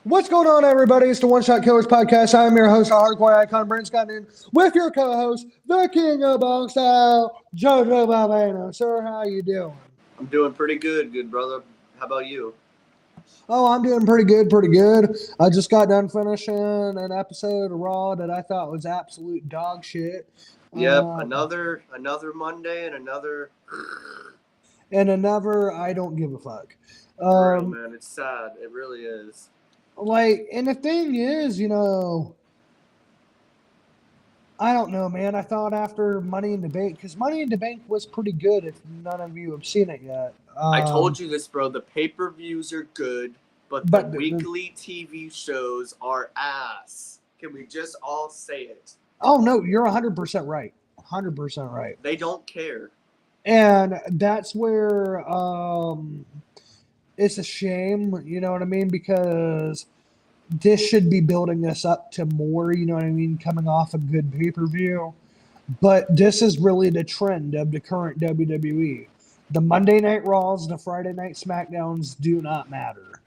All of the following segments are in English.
What's going on, everybody? It's the One Shot Killers podcast. I'm your host, Hardcore Icon Brent Scott, with your co-host, the King of Bong Style, Jojo Balvano. Sir, how you doing? I'm doing pretty good, good brother. How about you? Oh, I'm doing pretty good. I just got done finishing an episode of Raw that I thought was absolute dog shit. Yep, another Monday and another I don't give a fuck. for real, man. It's sad. It really is. And the thing is, I don't know, man. I thought after Money in the Bank, because Money in the Bank was pretty good if none of you have seen it yet. I told you this, bro. The pay-per-views are good, but the weekly TV shows are ass. Can we just all say it? Oh, no, you're 100% right. 100% right. They don't care. And that's where it's a shame, you know what I mean? Because this should be building us up to more, you know what I mean, coming off a good pay-per-view. But this is really the trend of the current WWE. The Monday Night Raws, the Friday Night SmackDowns do not matter.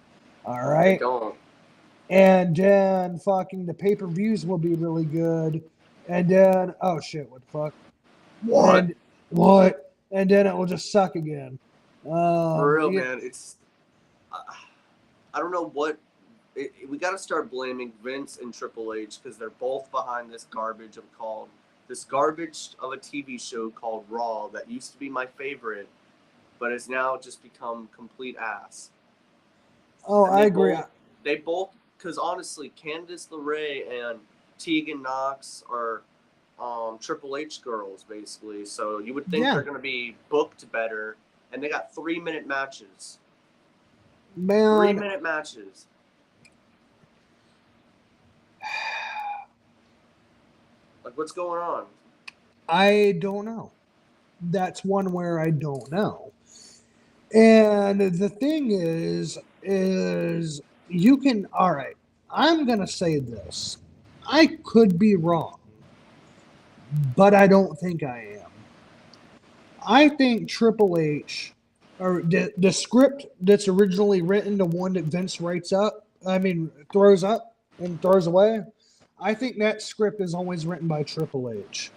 All right? They don't. And then fucking the pay-per-views will be really good. And then, oh shit, what the fuck? What? And then it will just suck again. For real, man. It's, I don't know what. We got to start blaming Vince and Triple H because they're both behind this garbage of a TV show called Raw that used to be my favorite, but has now just become complete ass. Oh, I agree. They both, because honestly, Candice LeRae and Tegan Knox are Triple H girls, basically. So you would think they're going to be booked better, and they got 3-minute matches. Man. 3-minute matches. Like, what's going on? I don't know. That's one where I don't know. And the thing is you can, all right, I'm going to say this. I could be wrong, but I don't think I am. I think Triple H, or the script that's originally written, the one that Vince throws up and throws away, I think that script is always written by Triple H.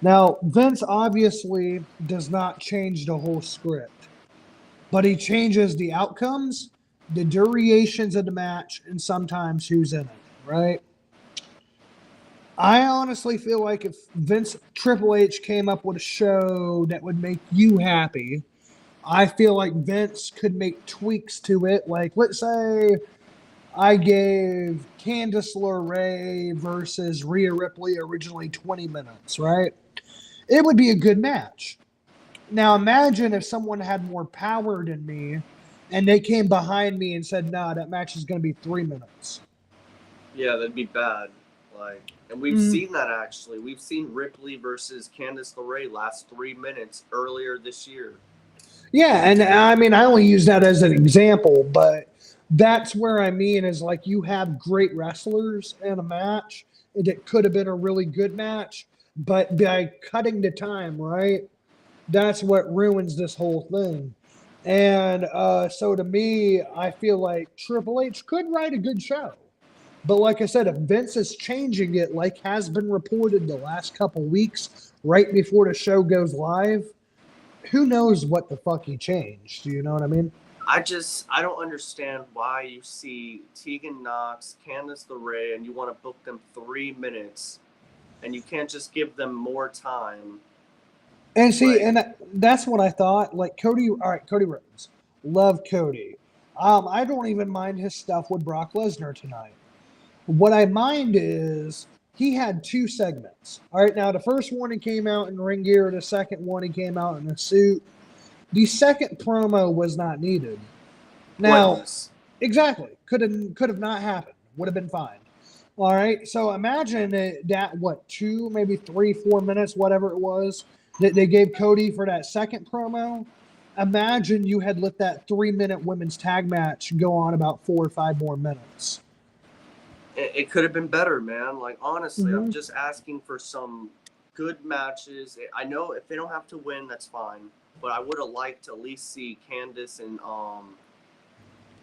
Now, Vince obviously does not change the whole script, but he changes the outcomes, the durations of the match, and sometimes who's in it, right? I honestly feel like if Triple H came up with a show that would make you happy, I feel like Vince could make tweaks to it. Like, let's say I gave Candice LeRae versus Rhea Ripley originally 20 minutes, right? It would be a good match. Now imagine if someone had more power than me and they came behind me and said, nah, that match is going to be 3 minutes. Yeah, that'd be bad. And we've seen that, actually. We've seen Ripley versus Candice LeRae last 3 minutes earlier this year. Yeah, and I mean, I only use that as an example, but that's where I mean is like you have great wrestlers in a match. It could have been a really good match, but by cutting the time, right, that's what ruins this whole thing. And so to me, I feel like Triple H could write a good show. But like I said, if Vince is changing it like has been reported the last couple weeks, right before the show goes live, who knows what the fuck he changed? You know what I mean? I don't understand why you see Tegan Knox, Candice LeRae, and you want to book them 3 minutes, and you can't just give them more time. And see, and that's what I thought. Like Cody Rhodes, love Cody. I don't even mind his stuff with Brock Lesnar tonight. What I mind is he had 2 segments. All right, now the first one he came out in ring gear. The second one he came out in a suit. The second promo was not needed. Now, exactly, could have not happened. Would have been fine. All right, so imagine that 2, maybe 3, 4 minutes, whatever it was, that they gave Cody for that second promo. Imagine you had let that 3-minute women's tag match go on about 4 or 5 more minutes. It could have been better, man. Like, honestly, I'm just asking for some good matches. I know if they don't have to win, that's fine. But I would have liked to at least see Candice and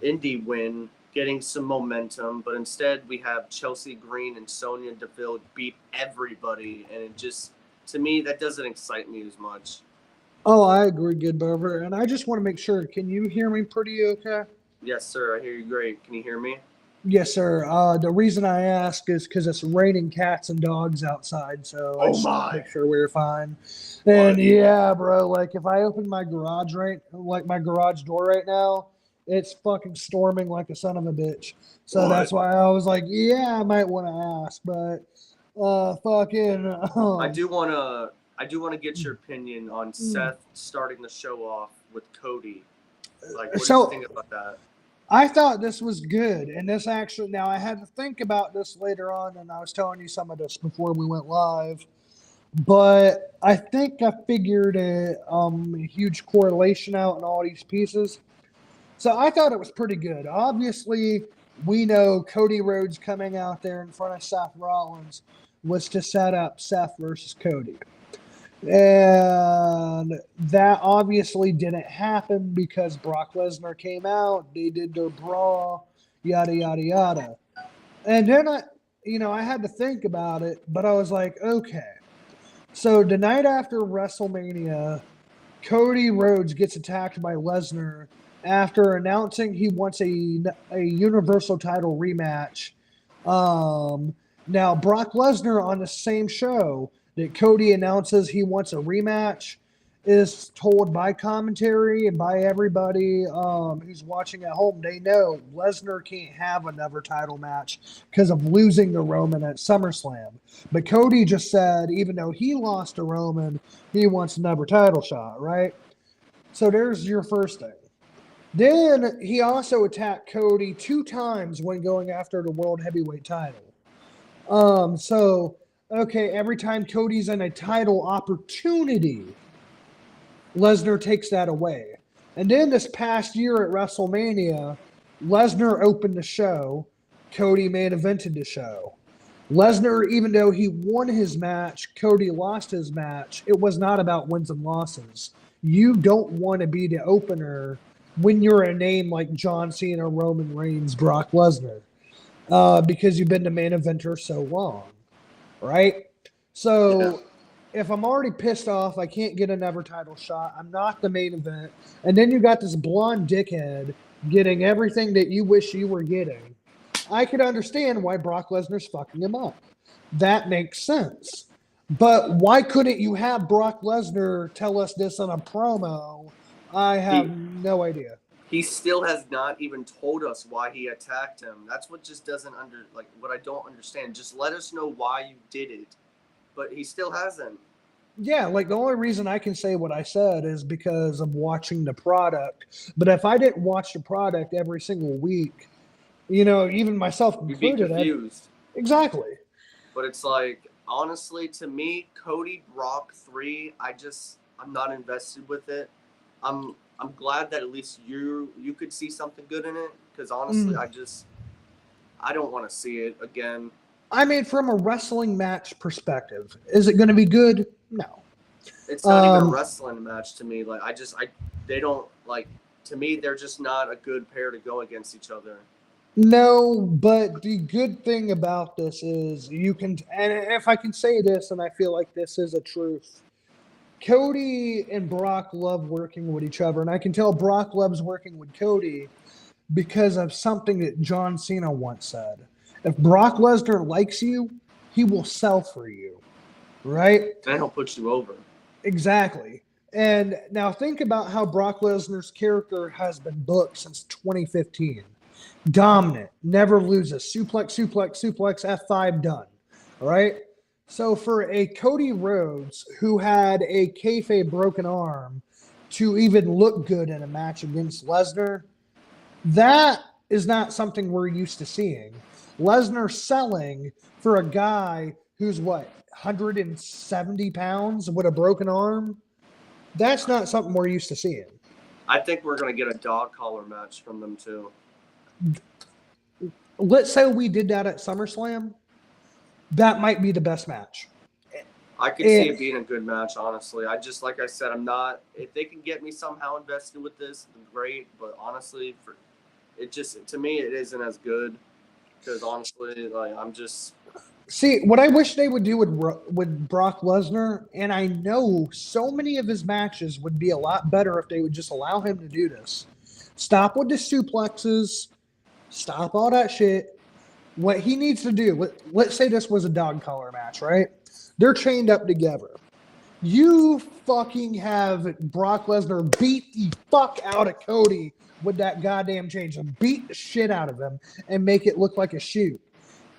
indie win, getting some momentum, but instead we have Chelsea Green and Sonya Deville beat everybody, and it just, to me, that doesn't excite me as much. Oh, I agree, Good Barber. And I just want to make sure, can you hear me pretty okay? Yes, sir. I hear you great. Can you hear me? Yes, sir. The reason I ask is because it's raining cats and dogs outside, so I Oh just want to my. make sure we're fine. What? And yeah, bro, like if I open my garage my garage door right now, it's fucking storming like a son of a bitch. So What? that's why I was like, yeah, I might want to ask, but fucking. I do wanna get your opinion on Seth starting the show off with Cody. Like, what do you think about that? I thought this was good, and this actually, now I had to think about this later on, and I was telling you some of this before we went live, but I think I figured a huge correlation out in all these pieces. So I thought it was pretty good. Obviously, we know Cody Rhodes coming out there in front of Seth Rollins was to set up Seth versus Cody. And that obviously didn't happen because Brock Lesnar came out, they did their brawl, yada, yada, yada. And then I had to think about it, but I was like, okay. So the night after WrestleMania, Cody Rhodes gets attacked by Lesnar after announcing he wants a Universal title rematch. Now, Brock Lesnar on the same show that Cody announces he wants a rematch is told by commentary and by everybody who's watching at home. They know Lesnar can't have another title match because of losing to Roman at SummerSlam. But Cody just said, even though he lost to Roman, he wants another title shot, right? So there's your first thing. Then he also attacked Cody 2 times when going after the World Heavyweight title. Okay, every time Cody's in a title opportunity, Lesnar takes that away. And then this past year at WrestleMania, Lesnar opened the show, Cody main evented the show. Lesnar, even though he won his match, Cody lost his match. It was not about wins and losses. You don't want to be the opener when you're a name like John Cena, Roman Reigns, Brock Lesnar, because you've been the main eventer so long, right? So if I'm already pissed off, I can't get another title shot. I'm not the main event. And then you got this blonde dickhead getting everything that you wish you were getting. I could understand why Brock Lesnar's fucking him up. That makes sense. But why couldn't you have Brock Lesnar tell us this in a promo? I have no idea. He still has not even told us why he attacked him. That's what just doesn't what I don't understand. Just let us know why you did it. But he still hasn't. Yeah, like the only reason I can say what I said is because of watching the product. But if I didn't watch the product every single week, even myself included, you'd be confused. Exactly. But it's like, honestly, to me, Cody Brock 3, I'm not invested with it. I'm glad that at least you could see something good in it, because honestly, I don't want to see it again. I mean, from a wrestling match perspective, is it going to be good? No. It's not even a wrestling match to me. They don't, to me, they're just not a good pair to go against each other. No, but the good thing about this is you can, and if I can say this, and I feel like this is a truth, Cody and Brock love working with each other, and I can tell Brock loves working with Cody because of something that John Cena once said. If Brock Lesnar likes you, he will sell for you, right? And he'll put you over. Exactly. And now think about how Brock Lesnar's character has been booked since 2015. Dominant, never loses, suplex, F5 done, all right? So for a Cody Rhodes who had a kayfabe broken arm to even look good in a match against Lesnar, that is not something we're used to seeing. Lesnar selling for a guy who's 170 pounds with a broken arm, that's not something we're used to seeing. I think we're going to get a dog collar match from them too. Let's say we did that at SummerSlam. That might be the best match. I could see it being a good match, honestly. Like I said, I'm not, if they can get me somehow invested with this, then great. But honestly, it just, to me, it isn't as good because honestly, like, I'm just. See, what I wish they would do with Brock Lesnar, and I know so many of his matches would be a lot better if they would just allow him to do this. Stop with the suplexes. Stop all that shit. What he needs to do, let's say this was a dog collar match, right? They're chained up together. You fucking have Brock Lesnar beat the fuck out of Cody with that goddamn chains and beat the shit out of him and make it look like a shoot.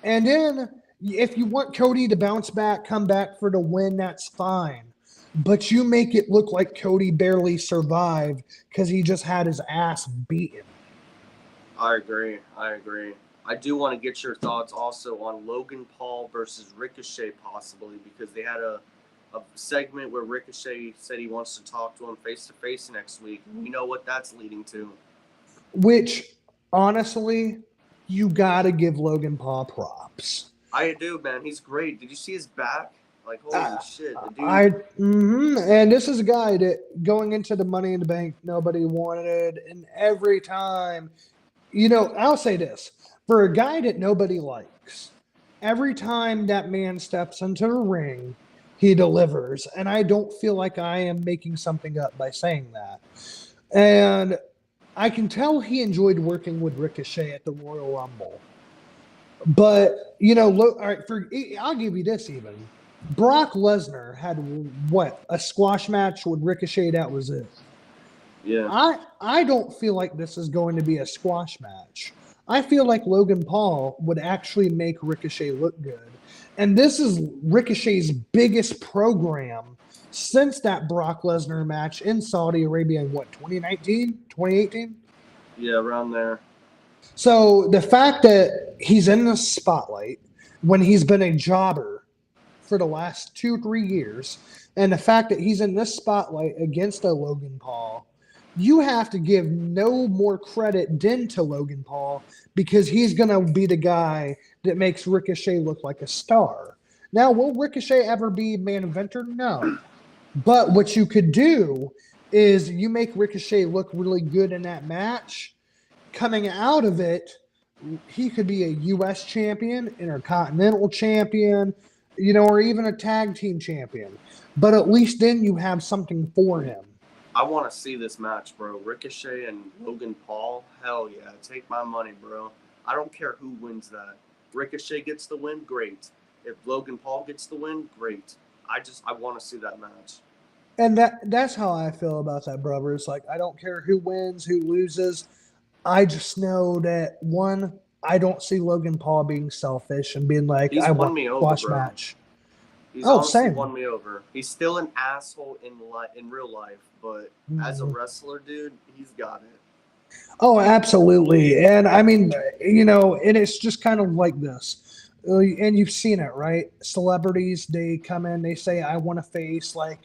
And then if you want Cody to bounce back, come back for the win, that's fine. But you make it look like Cody barely survived because he just had his ass beaten. I agree. I do want to get your thoughts also on Logan Paul versus Ricochet possibly, because they had a segment where Ricochet said he wants to talk to him face-to-face next week. We know what that's leading to. Which, honestly, you got to give Logan Paul props. I do, man. He's great. Did you see his back? Like, holy shit. The dude. And this is a guy that going into the Money in the Bank, nobody wanted. And every time, I'll say this. For a guy that nobody likes, every time that man steps into the ring, he delivers. And I don't feel like I am making something up by saying that. And I can tell he enjoyed working with Ricochet at the Royal Rumble. But, all right, I'll give you this even. Brock Lesnar had, a squash match with Ricochet, that was it. Yeah. I don't feel like this is going to be a squash match. I feel like Logan Paul would actually make Ricochet look good. And this is Ricochet's biggest program since that Brock Lesnar match in Saudi Arabia in 2019, 2018? Yeah, around there. So the fact that he's in the spotlight when he's been a jobber for the last 2-3 years, and the fact that he's in this spotlight against a Logan Paul, you have to give no more credit than to Logan Paul because he's going to be the guy that makes Ricochet look like a star. Now, will Ricochet ever be main eventer? No. But what you could do is you make Ricochet look really good in that match. Coming out of it, he could be a U.S. champion, Intercontinental champion, or even a tag team champion. But at least then you have something for him. I want to see this match, bro. Ricochet and Logan Paul, hell yeah. Take my money, bro. I don't care who wins that. Ricochet gets the win, great. If Logan Paul gets the win, great. I want to see that match. And that's how I feel about that, brother. It's like, I don't care who wins, who loses. I just know that, one, I don't see Logan Paul being selfish and being like, I want a squash match. He's honestly won me over. He's still an asshole in real life, but as a wrestler, dude, he's got it. Oh, absolutely. And I mean, and it's just kind of like this. And you've seen it, right? Celebrities, they come in, they say, I want to face like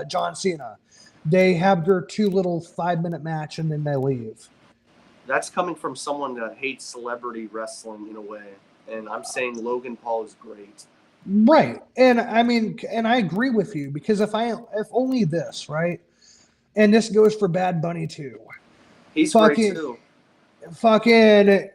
John Cena. They have their 2 little 5-minute match and then they leave. That's coming from someone that hates celebrity wrestling in a way. And I'm saying Logan Paul is great. Right. And I mean, and I agree with you because if only this, right? And this goes for Bad Bunny too. He's great too. Fucking,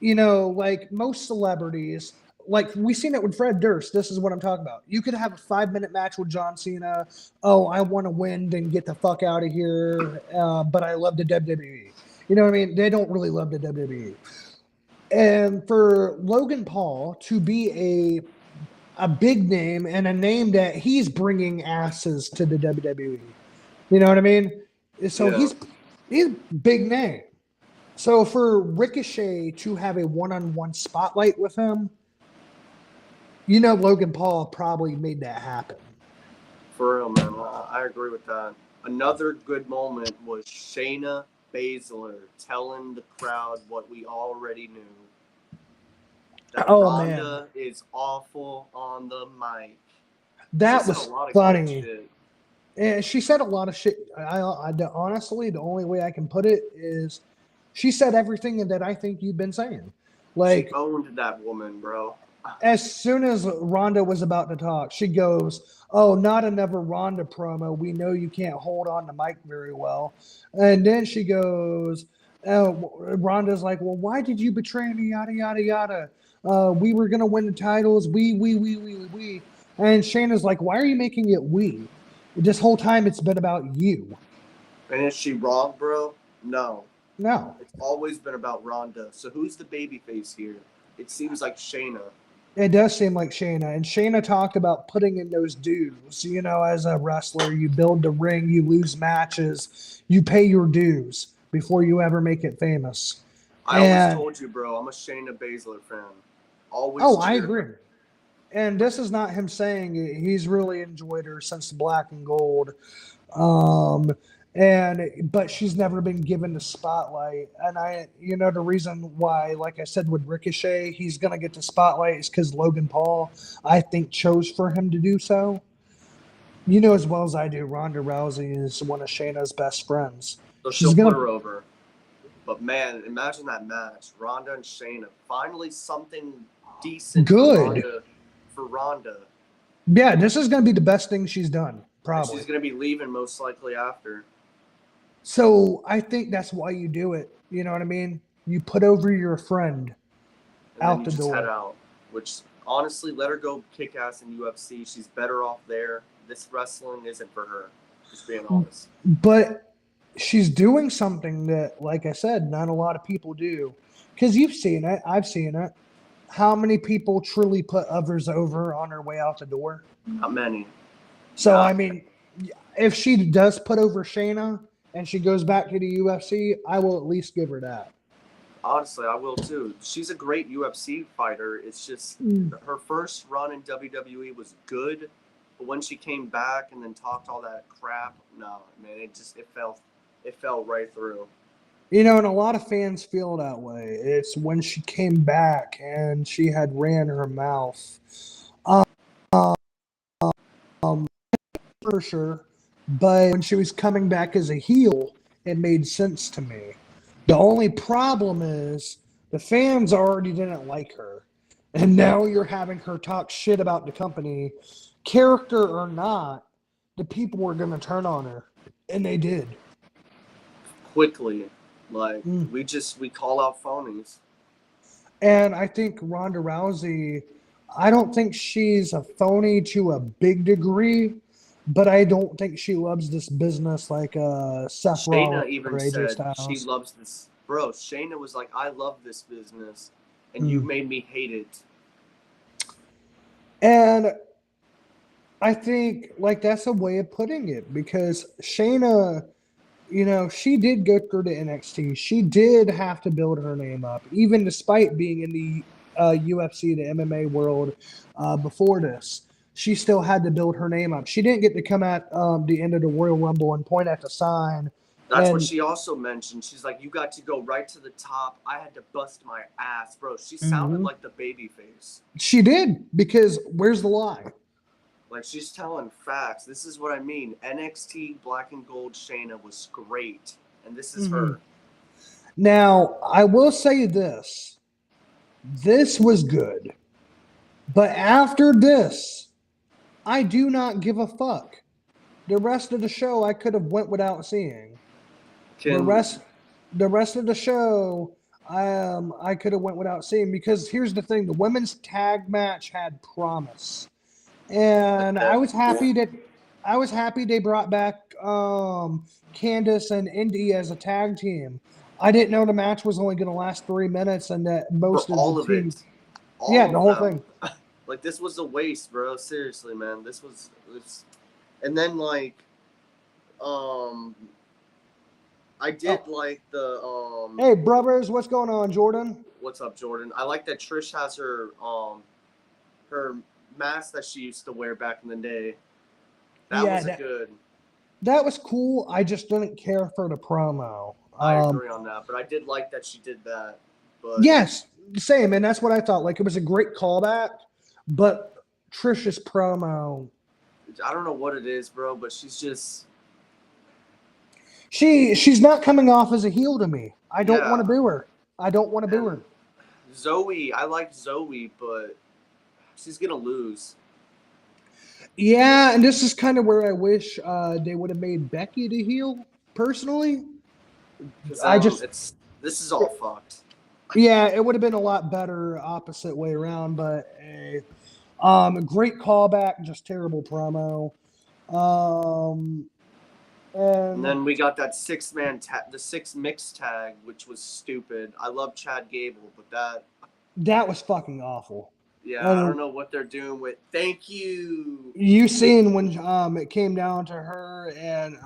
like most celebrities, like we seen it with Fred Durst. This is what I'm talking about. You could have a 5-minute match with John Cena. Oh, I want to win, then get the fuck out of here. But I love the WWE. You know what I mean? They don't really love the WWE. And for Logan Paul to be a big name and a name that he's bringing asses to the WWE. You know what I mean? So yeah. he's big name. So for Ricochet to have a one-on-one spotlight with him, Logan Paul probably made that happen. For real, man. I agree with that. Another good moment was Shayna Baszler telling the crowd what we already knew. That Ronda is awful on the mic. That was funny. And she said a lot of shit. I honestly, the only way I can put it is she said everything that I think you've been saying. Like, she owned that woman, bro. As soon as Ronda was about to talk, she goes, "Oh, not another Ronda promo. We know you can't hold on the mic very well." And then she goes, Ronda's like, well, why did you betray me? Yada yada yada. We were gonna win the titles. We. And Shayna's like, why are you making it we? This whole time it's been about you. And is she wrong, bro? No. No. It's always been about Ronda. So who's the babyface here? It seems like Shayna. It does seem like Shayna. And Shayna talked about putting in those dues. You know, as a wrestler, you build the ring, you lose matches, you pay your dues before you ever make it famous. I always told you, bro, I'm a Shayna Baszler fan. Always. Oh, I agree. And this is not him saying it. He's really enjoyed her since Black and Gold. But she's never been given the spotlight. And the reason why, like I said, with Ricochet, he's gonna get the spotlight is because Logan Paul, I think, chose for him to do so. You know as well as I do, Ronda Rousey is one of Shayna's best friends. So she'll put her over. But man, imagine that match. Ronda and Shayna. Finally something decent for Ronda. Yeah, this is gonna be the best thing she's done, probably. And she's gonna be leaving most likely after. So I think that's why you do it. You know what I mean? You put over your friend out the door. Head out. Which honestly, let her go kick ass in UFC. She's better off there. This wrestling isn't for her. Just being honest. But she's doing something that, like I said, not a lot of people do. Because you've seen it. I've seen it. How many people truly put others over on their way out the door? Not many. So, I mean, if she does put over Shayna and she goes back to the UFC, I will at least give her that. Honestly, I will too. She's a great UFC fighter. It's just her first run in WWE was good. But when she came back and then talked all that crap, no, man, it fell right through. You know, and a lot of fans feel that way. It's when she came back and she had ran her mouth. For sure. But when she was coming back as a heel, it made sense to me. The only problem is the fans already didn't like her. And now you're having her talk shit about the company. Character or not, the people were going to turn on her. And they did. Quickly. Like, we call out phonies. And I think Ronda Rousey, I don't think she's a phony to a big degree, but I don't think she loves this business like Seth Rollins. Shayna even said she loves this. Bro, Shayna was like, I love this business, and you made me hate it. And I think, like, that's a way of putting it, because Shayna, you know, she did go through the NXT. She did have to build her name up, even despite being in the UFC, the MMA world before this. She still had to build her name up. She didn't get to come at the end of the Royal Rumble and point at the sign. That's what she also mentioned. She's like, you got to go right to the top. I had to bust my ass. Bro, she sounded like the babyface. She did, because where's the lie? Like, she's telling facts. This is what I mean. NXT Black and Gold Shayna was great. And this is her. Now, I will say this. This was good. But after this, I do not give a fuck. The rest of the show I could have went without seeing. The rest of the show I could have went without seeing, because here's the thing: the women's tag match had promise, and I was happy they brought back Candice and Indy as a tag team. I didn't know the match was only going to last 3 minutes, and that most of the team. Yeah, the whole thing. Like, this was a waste, bro. Seriously, man. This. And then, like, I did like the Hey, brothers, what's going on, Jordan? What's up, Jordan? I like that Trish has her mask that she used to wear back in the day. That was good. That was cool. I just didn't care for the promo. I agree on that, but I did like that she did that. But yes, same, and that's what I thought. Like, it was a great callback, but Trish's promo, I don't know what it is, bro, but she's just she's not coming off as a heel to me. I don't want to boo her. Zoe, I like Zoe, but she's gonna lose. Yeah, and this is kind of where I wish they would have made Becky the heel, personally. It's This is all fucked. Yeah, it would have been a lot better opposite way around, but great callback, just terrible promo. And then we got that the 6 mix tag, which was stupid. I love Chad Gable, but that was fucking awful. Yeah, I don't know what they're doing with. Thank you. You seen when it came down to her and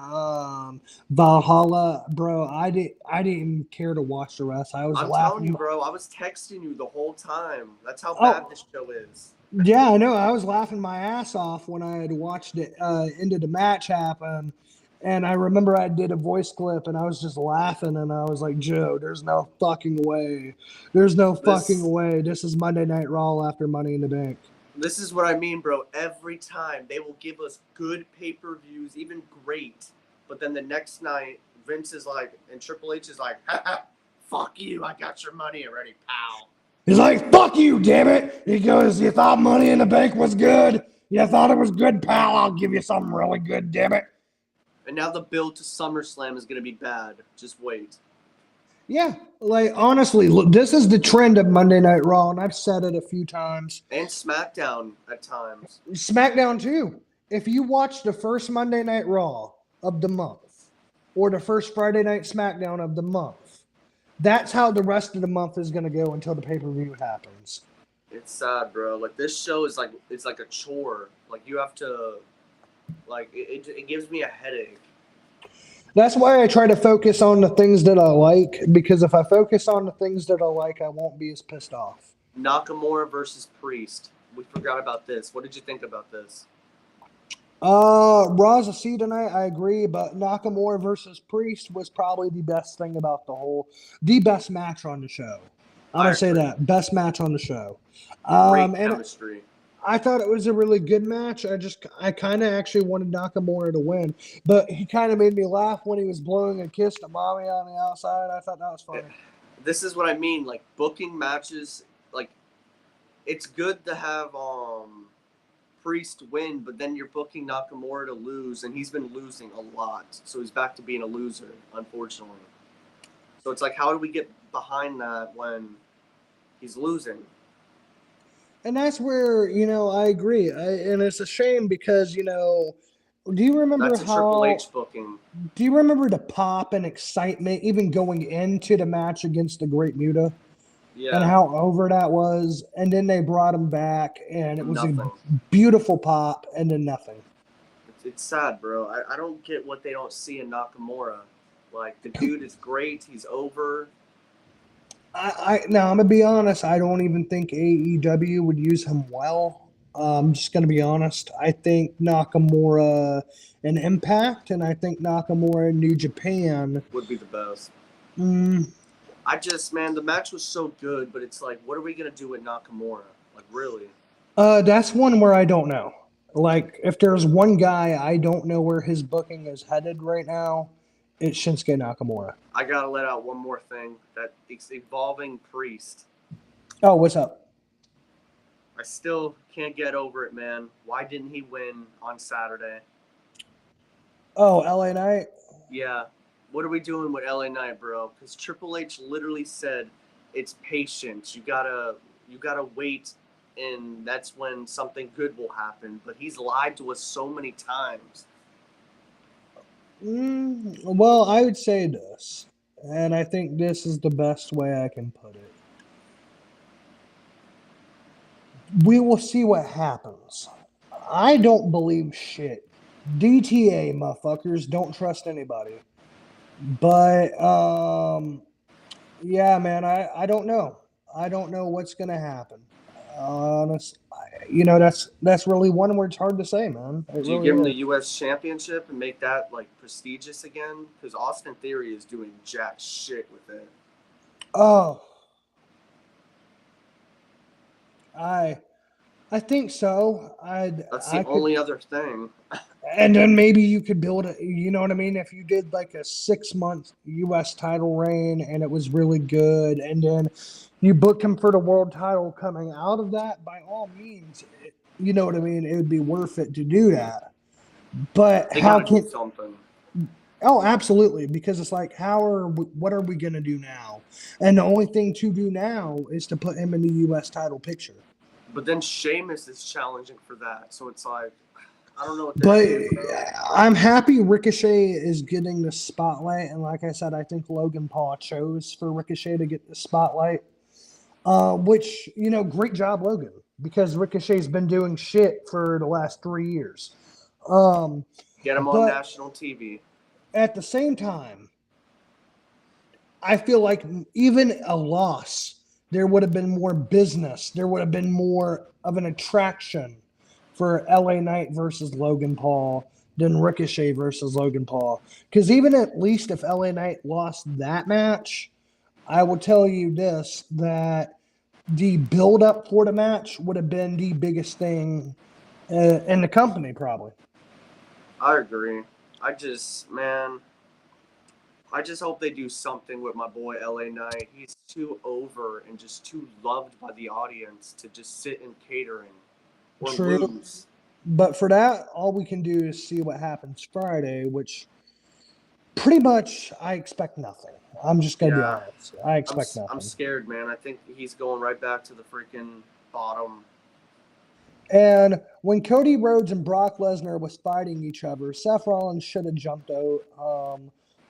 Valhalla, bro? I didn't even care to watch the rest. I'm laughing. Telling you, bro. I was texting you the whole time. That's how bad this show is. Yeah, I know. I was laughing my ass off when I had watched it into the match happen. And I remember I did a voice clip and I was just laughing and I was like, Joe, there's no fucking way. There's no fucking way. This is Monday Night Raw after Money in the Bank. This is what I mean, bro. Every time they will give us good pay-per-views, even great. But then the next night, Vince is like, and Triple H is like, fuck you. I got your money already, pal. He's like, fuck you, damn it. He goes, you thought Money in the Bank was good? You thought it was good, pal? I'll give you something really good, damn it. And now the build to SummerSlam is going to be bad. Just wait. Yeah, like, honestly, look, this is the trend of Monday Night Raw, and I've said it a few times. And SmackDown at times. SmackDown, too. If you watch the first Monday Night Raw of the month, or the first Friday Night SmackDown of the month, that's how the rest of the month is going to go until the pay-per-view happens. It's sad, bro. Like, this show is like, it's like a chore. Like, you have to... Like, it gives me a headache. That's why I try to focus on the things that I like, because if I focus on the things that I like, I won't be as pissed off. Nakamura versus Priest. We forgot about this. What did you think about this? Raw's a C tonight, I agree, but Nakamura versus Priest was probably the best thing about the best match on the show. I'm going to say that. Best match on the show. Great chemistry. I thought it was a really good match. I kind of actually wanted Nakamura to win, but he kind of made me laugh when he was blowing a kiss to Mommy on the outside. I thought that was funny. This is what I mean. Like, booking matches, like, it's good to have Priest win, but then you're booking Nakamura to lose, and he's been losing a lot. So he's back to being a loser, unfortunately. So it's like, how do we get behind that when he's losing? And that's where, I agree. And it's a shame because, do you remember that's how... Triple H booking. Do you remember the pop and excitement even going into the match against the Great Muta? Yeah. And how over that was? And then they brought him back, and it was a beautiful pop, and then nothing. It's sad, bro. I don't get what they don't see in Nakamura. Like, the dude is great. He's over. Now, I'm going to be honest. I don't even think AEW would use him well. I'm just going to be honest. I think Nakamura in Impact, and I think Nakamura in New Japan would be the best. The match was so good, but it's like, what are we going to do with Nakamura? Like, really? That's one where I don't know. Like, if there's one guy I don't know where his booking is headed right now, it's Shinsuke Nakamura. I got to let out one more thing. That it's evolving Priest. Oh, what's up? I still can't get over it, man. Why didn't he win on Saturday? Oh, LA Knight? Yeah. What are we doing with LA Knight, bro? Because Triple H literally said it's patience. You gotta wait, and that's when something good will happen. But he's lied to us so many times. Well, I would say this, and I think this is the best way I can put it. We will see what happens. I don't believe shit. DTA, motherfuckers, don't trust anybody. But, yeah, man, I don't know. I don't know what's going to happen. Honestly, that's really one where it's hard to say, man. Do you give him the U.S. Championship and make that, like, prestigious again? Because Austin Theory is doing jack shit with it. Oh. I think so. That's the only other thing. And then maybe you could build it. You know what I mean? If you did like a 6-month U.S. title reign and it was really good, and then you book him for the world title coming out of that, by all means, you know what I mean? It would be worth it to do that. But how can something? Oh, absolutely. Because it's like, what are we going to do now? And the only thing to do now is to put him in the U.S. title picture. But then Sheamus is challenging for that. So it's like, I don't know what But they're doing. I'm happy Ricochet is getting the spotlight. And like I said, I think Logan Paul chose for Ricochet to get the spotlight. Which, great job, Logan, because Ricochet's been doing shit for the last 3 years. Get him on But national TV. at the same time, I feel like even a loss, there would have been more business. There would have been more of an attraction for LA Knight versus Logan Paul than Ricochet versus Logan Paul. Because even at least if LA Knight lost that match, I will tell you this, that the build-up for the match would have been the biggest thing in the company, probably. I agree. I just hope they do something with my boy LA Knight. He's too over and just too loved by the audience to just sit in catering or True. lose. But for that, all we can do is see what happens Friday, which pretty much I expect nothing. I'm just going to be honest. I expect nothing. I'm scared, man. I think he's going right back to the freaking bottom. And when Cody Rhodes and Brock Lesnar was fighting each other, Seth Rollins should have jumped out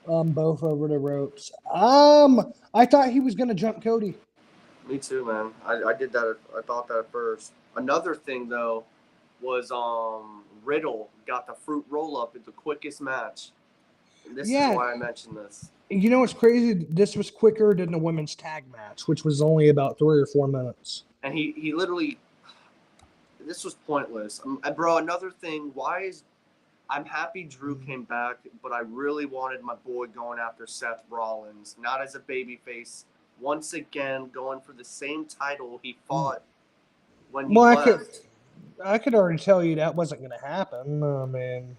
both over the ropes. I thought he was going to jump Cody. Me too, man. I did that. I thought that at first. Another thing, though, was Riddle got the fruit roll-up in the quickest match. And this is why I mentioned this. You know what's crazy? This was quicker than the women's tag match, which was only about 3 or 4 minutes. And he literally... This was pointless. Bro, another thing, I'm happy Drew came back, but I really wanted my boy going after Seth Rollins, not as a babyface. Once again, going for the same title he fought when he left. I could already tell you that wasn't going to happen. I mean...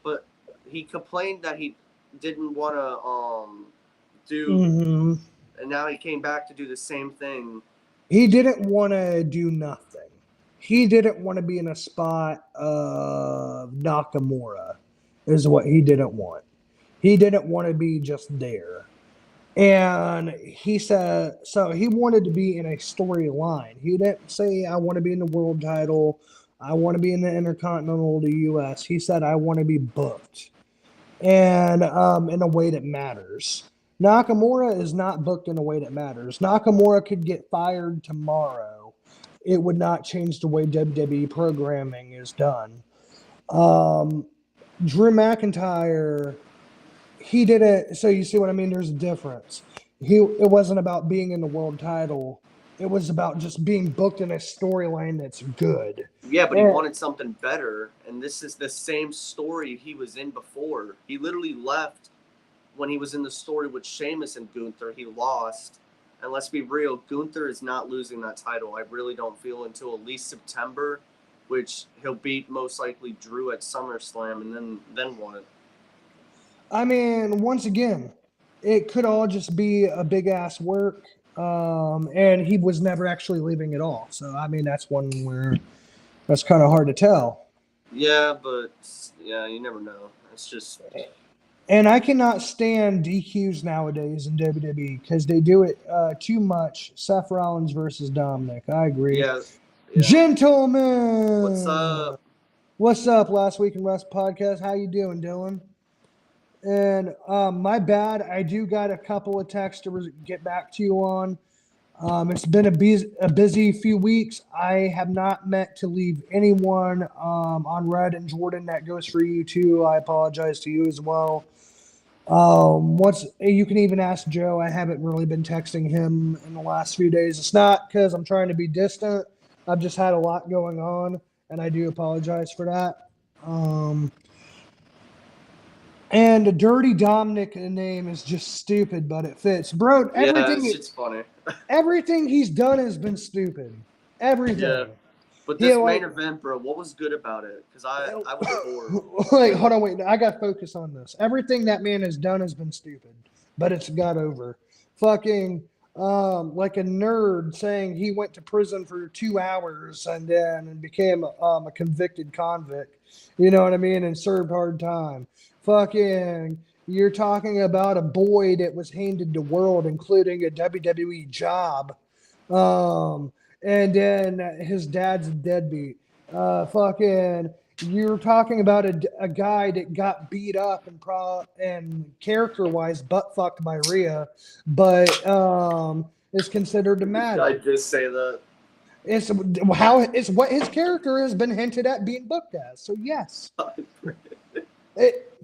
But he complained that he didn't want to do... Mm-hmm. And now he came back to do the same thing. He didn't want to do nothing. He didn't want to be in a spot of Nakamura, is what he didn't want. He didn't want to be just there. And he said, so he wanted to be in a storyline. He didn't say, I want to be in the world title. I want to be in the Intercontinental, the U.S. He said, I want to be booked. And in a way that matters. Nakamura is not booked in a way that matters. Nakamura could get fired tomorrow. It would not change the way WWE programming is done. Drew McIntyre, he didn't. So you see what I mean? There's a difference. It wasn't about being in the world title. It was about just being booked in a storyline that's good. Yeah, but he wanted something better, and this is the same story he was in before. He literally left when he was in the story with Sheamus and Gunther. He lost. And let's be real, Gunther is not losing that title. I really don't feel until at least September, which he'll beat most likely Drew at SummerSlam, and then what? I mean, once again, it could all just be a big-ass work, and he was never actually leaving at all. So, I mean, that's one where that's kind of hard to tell. Yeah, but, you never know. It's just... And I cannot stand DQs nowadays in WWE because they do it too much. Seth Rollins versus Dominic. I agree. Yeah. Gentlemen. What's up? What's up, Last Week in Wrestling Podcast? How you doing, Dylan? And my bad. I do got a couple of texts to get back to you on. It's been a busy few weeks. I have not meant to leave anyone on red, and Jordan, that goes for you too. I apologize to you as well. You can even ask Joe. I haven't really been texting him in the last few days. It's not because I'm trying to be distant. I've just had a lot going on, and I do apologize for that. And the Dirty Dominic name is just stupid, but it fits. Bro, it's funny. Everything he's done has been stupid. Everything. Yeah. But this main event, bro, what was good about it? Because I was bored. Wait, hold on, wait. I got to focus on this. Everything that man has done has been stupid, but it's got over. Fucking like a nerd saying he went to prison for 2 hours and then became a convicted convict. You know what I mean? And served hard time. Fucking You're talking about a boy that was handed the world, including a WWE job. And then his dad's a deadbeat. Fucking, you're talking about a guy that got beat up and character wise butt fucked by Rhea, but is considered to matter. I just say that. It's what his character has been hinted at being booked as. So yes.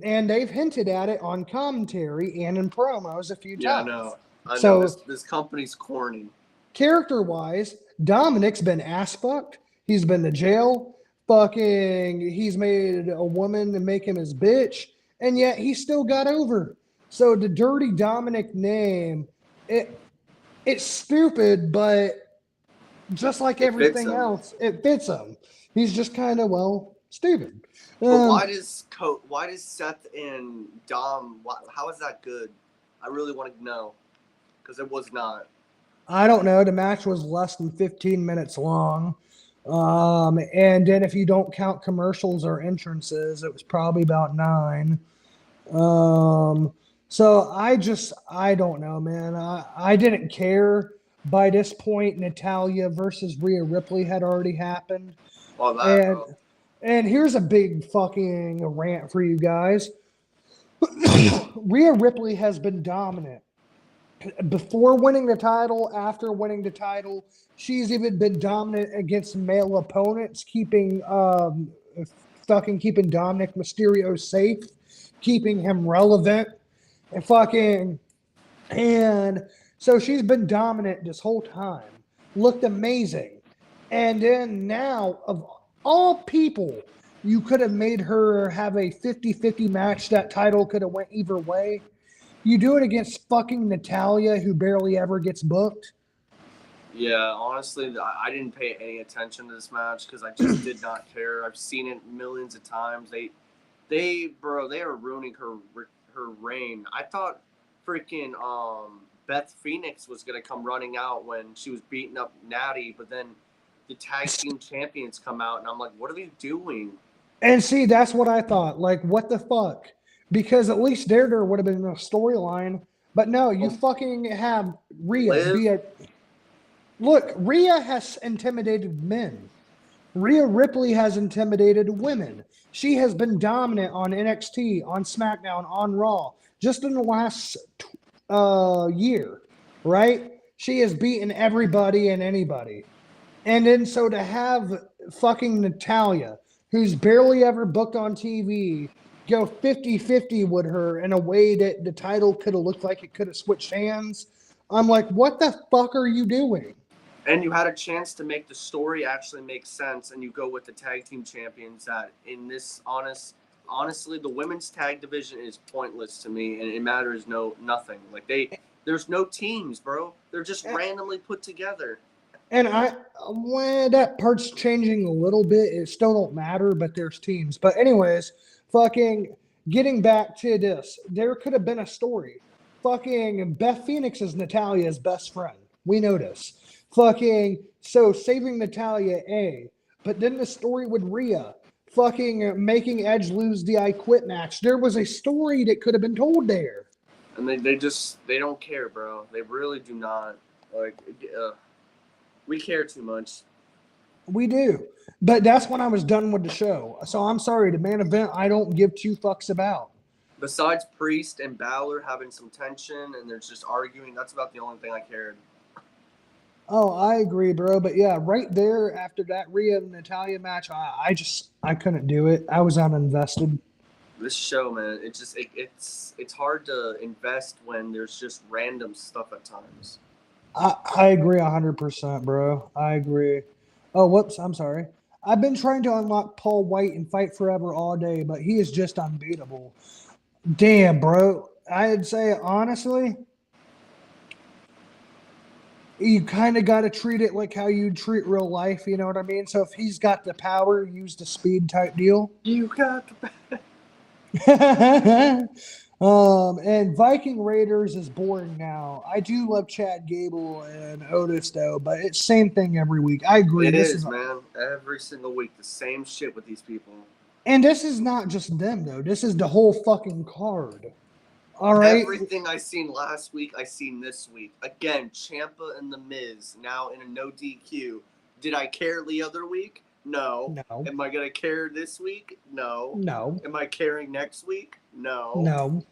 And they've hinted at it on commentary and in promos a few times. Yeah, I know. This company's corny. Character-wise, Dominic's been ass fucked. He's been to jail. He's made a woman to make him his bitch, and yet he still got over. So the Dirty Dominic name, it's stupid, but just like everything else, it fits him. He's just kind of stupid. But why does Seth and Dom? How is that good? I really want to know, because it was not. I don't know. The match was less than 15 minutes long, and then if you don't count commercials or entrances, it was probably about 9. So I don't know, man. I didn't care. By this point, Natalya versus Rhea Ripley had already happened. And here's a big fucking rant for you guys. Rhea Ripley has been dominant. Before winning the title, after winning the title, she's even been dominant against male opponents, keeping Dominic Mysterio safe, keeping him relevant, and so she's been dominant this whole time. Looked amazing. And then now, of all people, you could have made her have a 50-50 match. That title could have went either way. You do it against fucking Natalya, who barely ever gets booked. Yeah, honestly, I didn't pay any attention to this match because I just did not care. I've seen it millions of times. They are ruining her reign. I thought freaking Beth Phoenix was gonna come running out when she was beating up Natty, but then the tag team champions come out, and I'm like, what are they doing? And see, that's what I thought. Like, what the fuck? Because at least there would have been a storyline. But no, you fucking have Rhea Look, Rhea has intimidated men. Rhea Ripley has intimidated women. She has been dominant on NXT, on SmackDown, on Raw, just in the last year, right? She has beaten everybody and anybody. And then so to have fucking Natalya, who's barely ever booked on TV, go 50-50 with her in a way that the title could have looked like it could have switched hands. I'm like, what the fuck are you doing? And you had a chance to make the story actually make sense, and you go with the tag team champions that in this honestly, the women's tag division is pointless to me, and it matters nothing. Like there's no teams, bro. They're just randomly put together. And that part's changing a little bit. It still don't matter, but there's teams. But anyways, fucking getting back to this, there could have been a story. Fucking Beth Phoenix is Natalya's best friend. We know this. So saving Natalya, but then the story with Rhea, making Edge lose the I Quit match. There was a story that could have been told there. And they don't care, bro. They really do not. We care too much. We do. But that's when I was done with the show. So I'm sorry, the main event, I don't give 2 fucks about. Besides Priest and Balor having some tension and they're just arguing, that's about the only thing I cared. Oh, I agree, bro. But yeah, right there after that Rhea and Natalya match, I couldn't do it. I was uninvested. This show, man, it's hard to invest when there's just random stuff at times. I agree 100%, bro. I agree. Oh, whoops. I'm sorry. I've been trying to unlock Paul White and Fight Forever all day, but he is just unbeatable. Damn, bro. I'd say, honestly, you kind of got to treat it like how you treat real life. You know what I mean? So if he's got the power, use the speed type deal. You got the power. And Viking Raiders is boring now. I do love Chad Gable and Otis though, but it's same thing every week. I agree. It is, man. Every single week, the same shit with these people. And this is not just them though. This is the whole fucking card. All right. Everything I seen last week, I seen this week. Again, Ciampa and The Miz now in a no DQ. Did I care the other week? No. No. Am I gonna care this week? No. No. Am I caring next week? No. No.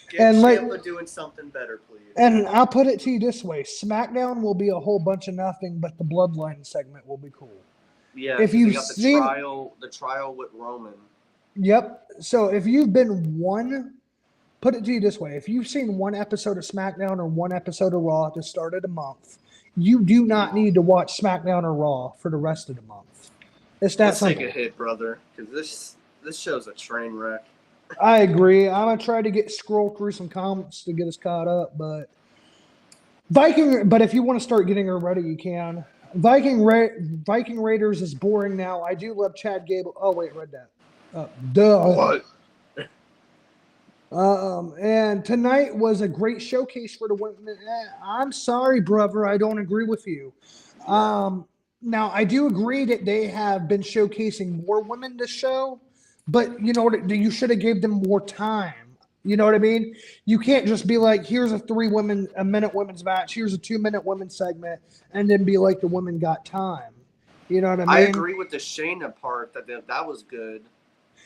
Get And Ciampa doing something better, please. And I'll put it to you this way: SmackDown will be a whole bunch of nothing, but the Bloodline segment will be cool. Yeah, if you've got seen the trial with Roman. Yep. So if you've been put it to you this way: if you've seen one episode of SmackDown or one episode of Raw at the start of the month, you do not need to watch SmackDown or Raw for the rest of the month. It's that simple. Let's take a hit, brother, because this show's a train wreck. I agree. I'm gonna try to scroll through some comments to get us caught up, but if you want to start getting her ready, you can. Viking Raiders is boring now. I do love Chad Gable. Oh wait, read that. Duh. What? And tonight was a great showcase for the women. I'm sorry, brother, I don't agree with you. Now I do agree that they have been showcasing more women this show, but you know what? You should have gave them more time. You know what I mean? You can't just be like, here's a 3-minute women's match, here's a 2-minute women's segment, and then be like, the women got time. You know what I mean? I agree with the Shayna part that was good.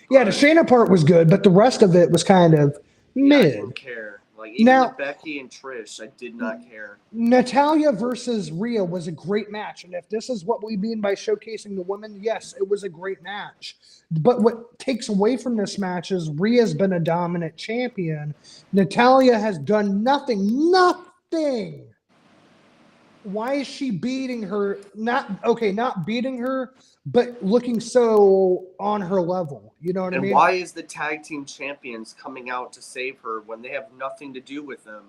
Yeah, the Shayna part was good, but the rest of it was kind of mid. I didn't care. Like, even with Becky and Trish, I did not care. Natalya versus Rhea was a great match. And if this is what we mean by showcasing the women, yes, it was a great match. But what takes away from this match is Rhea's been a dominant champion. Natalya has done nothing. Nothing. Why is she beating her? Not beating her, but looking so on her level. You know what I mean? And why is the tag team champions coming out to save her when they have nothing to do with them?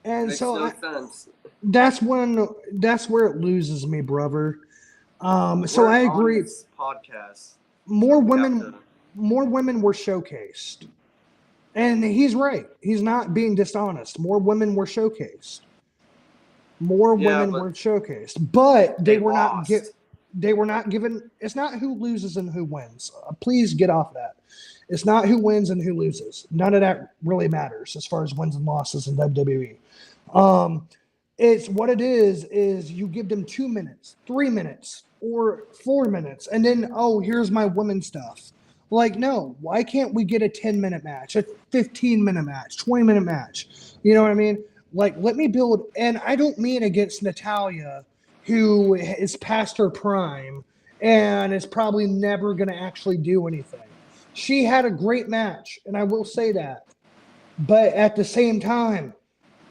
And Makes so no sense. That's where it loses me, brother. So I agree. On this podcast. More women were showcased. And he's right. He's not being dishonest. More women were showcased. More women were showcased, but they were not given. It's not who loses and who wins. Please get off that. It's not who wins and who loses. None of that really matters as far as wins and losses in WWE. It's what it is you give them 2 minutes, 3 minutes, or 4 minutes, and then, here's my women's stuff. Like, no, why can't we get a 10-minute match, a 15-minute match, 20-minute match? You know what I mean? Like, let me build, and I don't mean against Natalya, who is past her prime and is probably never going to actually do anything. She had a great match, and I will say that. But at the same time,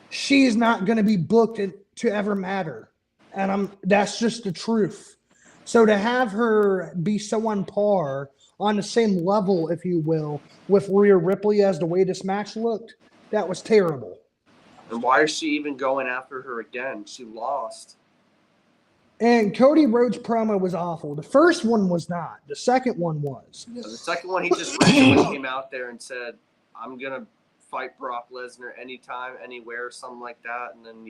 she's not going to be booked to ever matter. And that's just the truth. So to have her be so on par, on the same level, if you will, with Rhea Ripley as the way this match looked, that was terrible. And why is she even going after her again? She lost. And Cody Rhodes' promo was awful. The first one was not. The second one was. The second one, he just randomly came out there and said, I'm going to fight Brock Lesnar anytime, anywhere, something like that. And then,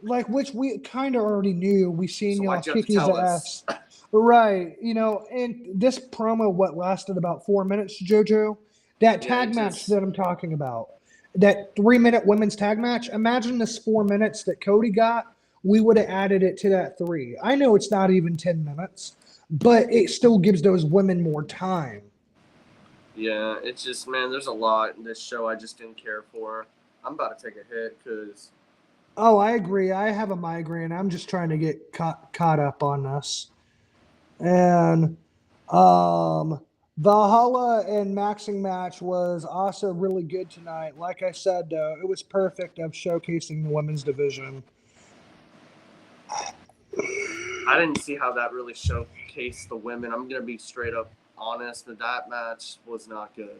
Like, which we kind of already knew. We seen y'all kick his ass. Right. And this promo, lasted about 4 minutes, JoJo? That tag match that I'm talking about. That 3-minute women's tag match. Imagine this 4 minutes that Cody got. We would have added it to that 3. I know it's not even 10 minutes, but it still gives those women more time. Yeah, it's just, man, there's a lot in this show I just didn't care for. I'm about to take a hit because... Oh, I agree. I have a migraine. I'm just trying to get caught up on this. And Valhalla and Maxing match was also really good tonight. Like I said, though, it was perfect of showcasing the women's division. I didn't see how that really showcased the women. I'm going to be straight up honest that match was not good.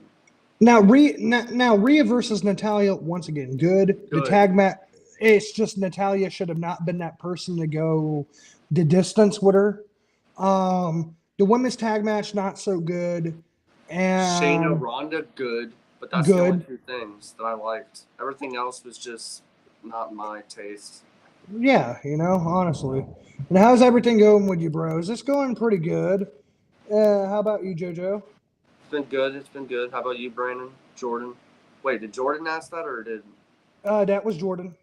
Now Rhea versus Natalya, once again, good. The tag match, it's just Natalya should have not been that person to go the distance with her. The women's tag match, not so good. And Shayna Ronda, good. But that's the only 2 things that I liked. Everything else was just not my taste. Yeah, honestly. And how's everything going with you, bro? Is this going pretty good? How about you, JoJo? It's been good. How about you, Brandon? Jordan? Wait, did Jordan ask that or did? That was Jordan.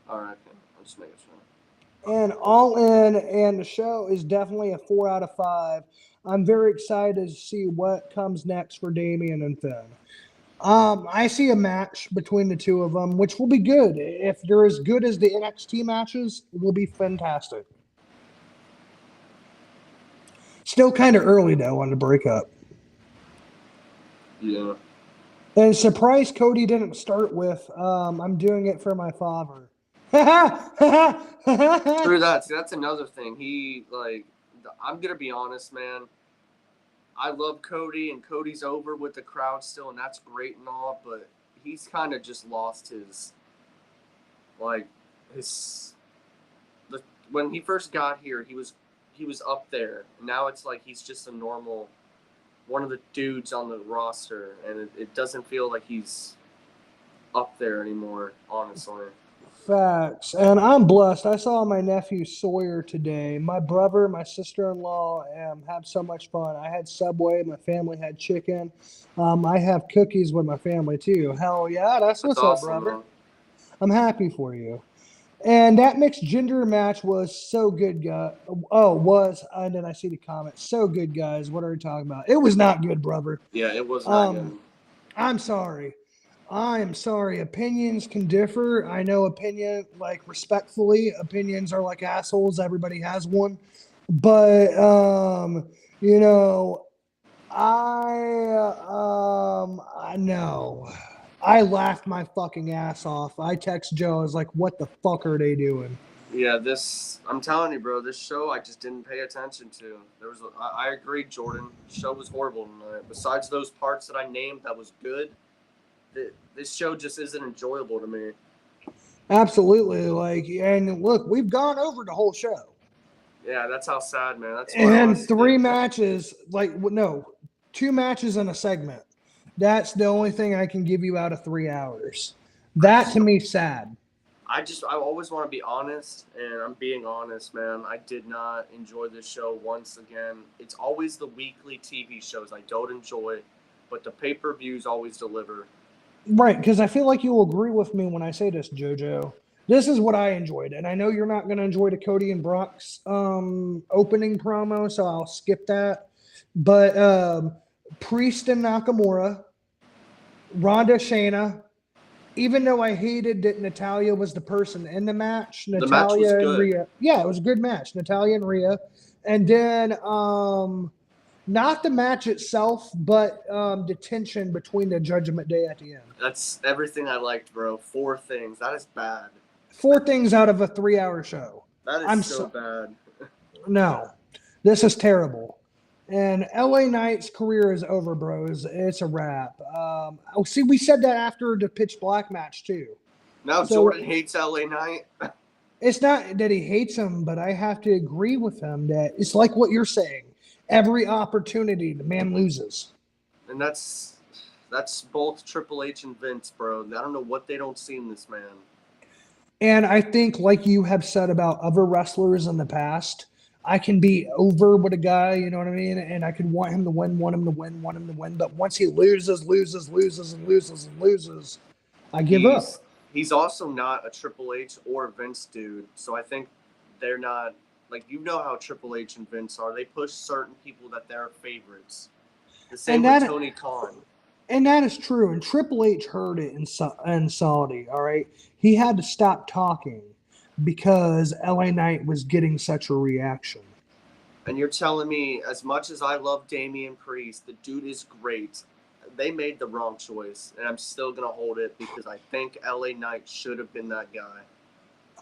All right, okay. I'm just making sure. And All In and the show is definitely a 4 out of 5. I'm very excited to see what comes next for Damian and Finn. I see a match between the two of them, which will be good. If they're as good as the NXT matches, it will be fantastic. Still kind of early, though, on the breakup. Yeah. And surprise Cody didn't start with, I'm doing it for my father. Through that, see, that's another thing. I'm going to be honest, man. I love Cody, and Cody's over with the crowd still, and that's great and all, but he's kind of just lost when he first got here, he was up there. And now it's like he's just a normal, one of the dudes on the roster, and it doesn't feel like he's up there anymore, honestly. Facts. And I'm blessed. I saw my nephew Sawyer today. My brother, my sister-in-law have so much fun. I had Subway. My family had chicken. I have cookies with my family, too. Hell yeah. That's what's awesome, up, brother. man. I'm happy for you. And that mixed gender match was so good, guys. And then I see the comments. So good, guys. What are we talking about? It was not good, brother. Yeah, it was not good. I'm sorry. Opinions can differ. I know respectfully, opinions are like assholes. Everybody has one. But, I know. I laughed my fucking ass off. I text Joe. I was like, what the fuck are they doing? Yeah, I'm telling you, bro, this show I just didn't pay attention to. I agree, Jordan. The show was horrible tonight. Besides those parts that I named that was good, this show just isn't enjoyable to me. Absolutely. And look, we've gone over the whole show. Yeah, that's how sad, man. That's and 3 matches, 2 matches in a segment. That's the only thing I can give you out of 3 hours. That to me sad. I always want to be honest, and I'm being honest, man. I did not enjoy this show once again. It's always the weekly TV shows I don't enjoy, but the pay-per-views always deliver. Right, because I feel like you'll agree with me when I say this, JoJo. This is what I enjoyed, and I know you're not going to enjoy the Cody and Brock's opening promo, so I'll skip that. But Priest and Nakamura, Ronda, Shayna, even though I hated that Natalya was the person in the match, The match was and good. Rhea. Yeah, it was a good match, Natalya and Rhea. And then not the match itself, but the tension between the Judgment Day at the end. That's everything I liked, bro. 4 things. That is bad. 4 things out of a 3-hour show. That is so bad. No, this is terrible. And LA Knight's career is over, bros. It's a wrap. See, we said that after the Pitch Black match, too. Now Jordan hates LA Knight. It's not that he hates him, but I have to agree with him that it's like what you're saying. Every opportunity, the man loses. And that's both Triple H and Vince, bro. I don't know what they don't see in this man. And I think, like you have said about other wrestlers in the past, I can be over with a guy, you know what I mean? And I could want him to win, want him to win. But once he loses, I give up. He's also not a Triple H or Vince dude. So I think they're not, how Triple H and Vince are. They push certain people that they're favorites. The same with Tony Khan. And that is true. And Triple H heard it in Saudi, all right? He had to stop talking because LA Knight was getting such a reaction. And you're telling me, as much as I love Damian Priest, the dude is great. They made the wrong choice, and I'm still going to hold it because I think LA Knight should have been that guy.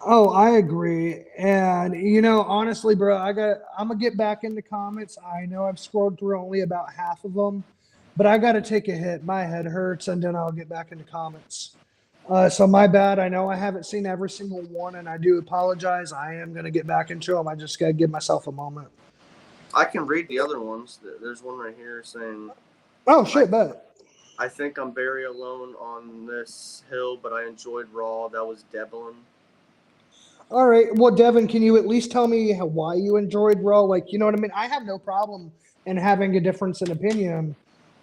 Oh, I agree. And, honestly, bro, I'm going to get back in the comments. I know I've scrolled through only about half of them, but I got to take a hit. My head hurts, and then I'll get back in the comments. So my bad. I know I haven't seen every single one, and I do apologize. I am going to get back into them. I just got to give myself a moment. I can read the other ones. There's one right here saying, oh, shit, bet. I think I'm very alone on this hill, but I enjoyed Raw. That was Devlin. All right. Well, Devin, can you at least tell me why you enjoyed Raw? You know what I mean? I have no problem in having a difference in opinion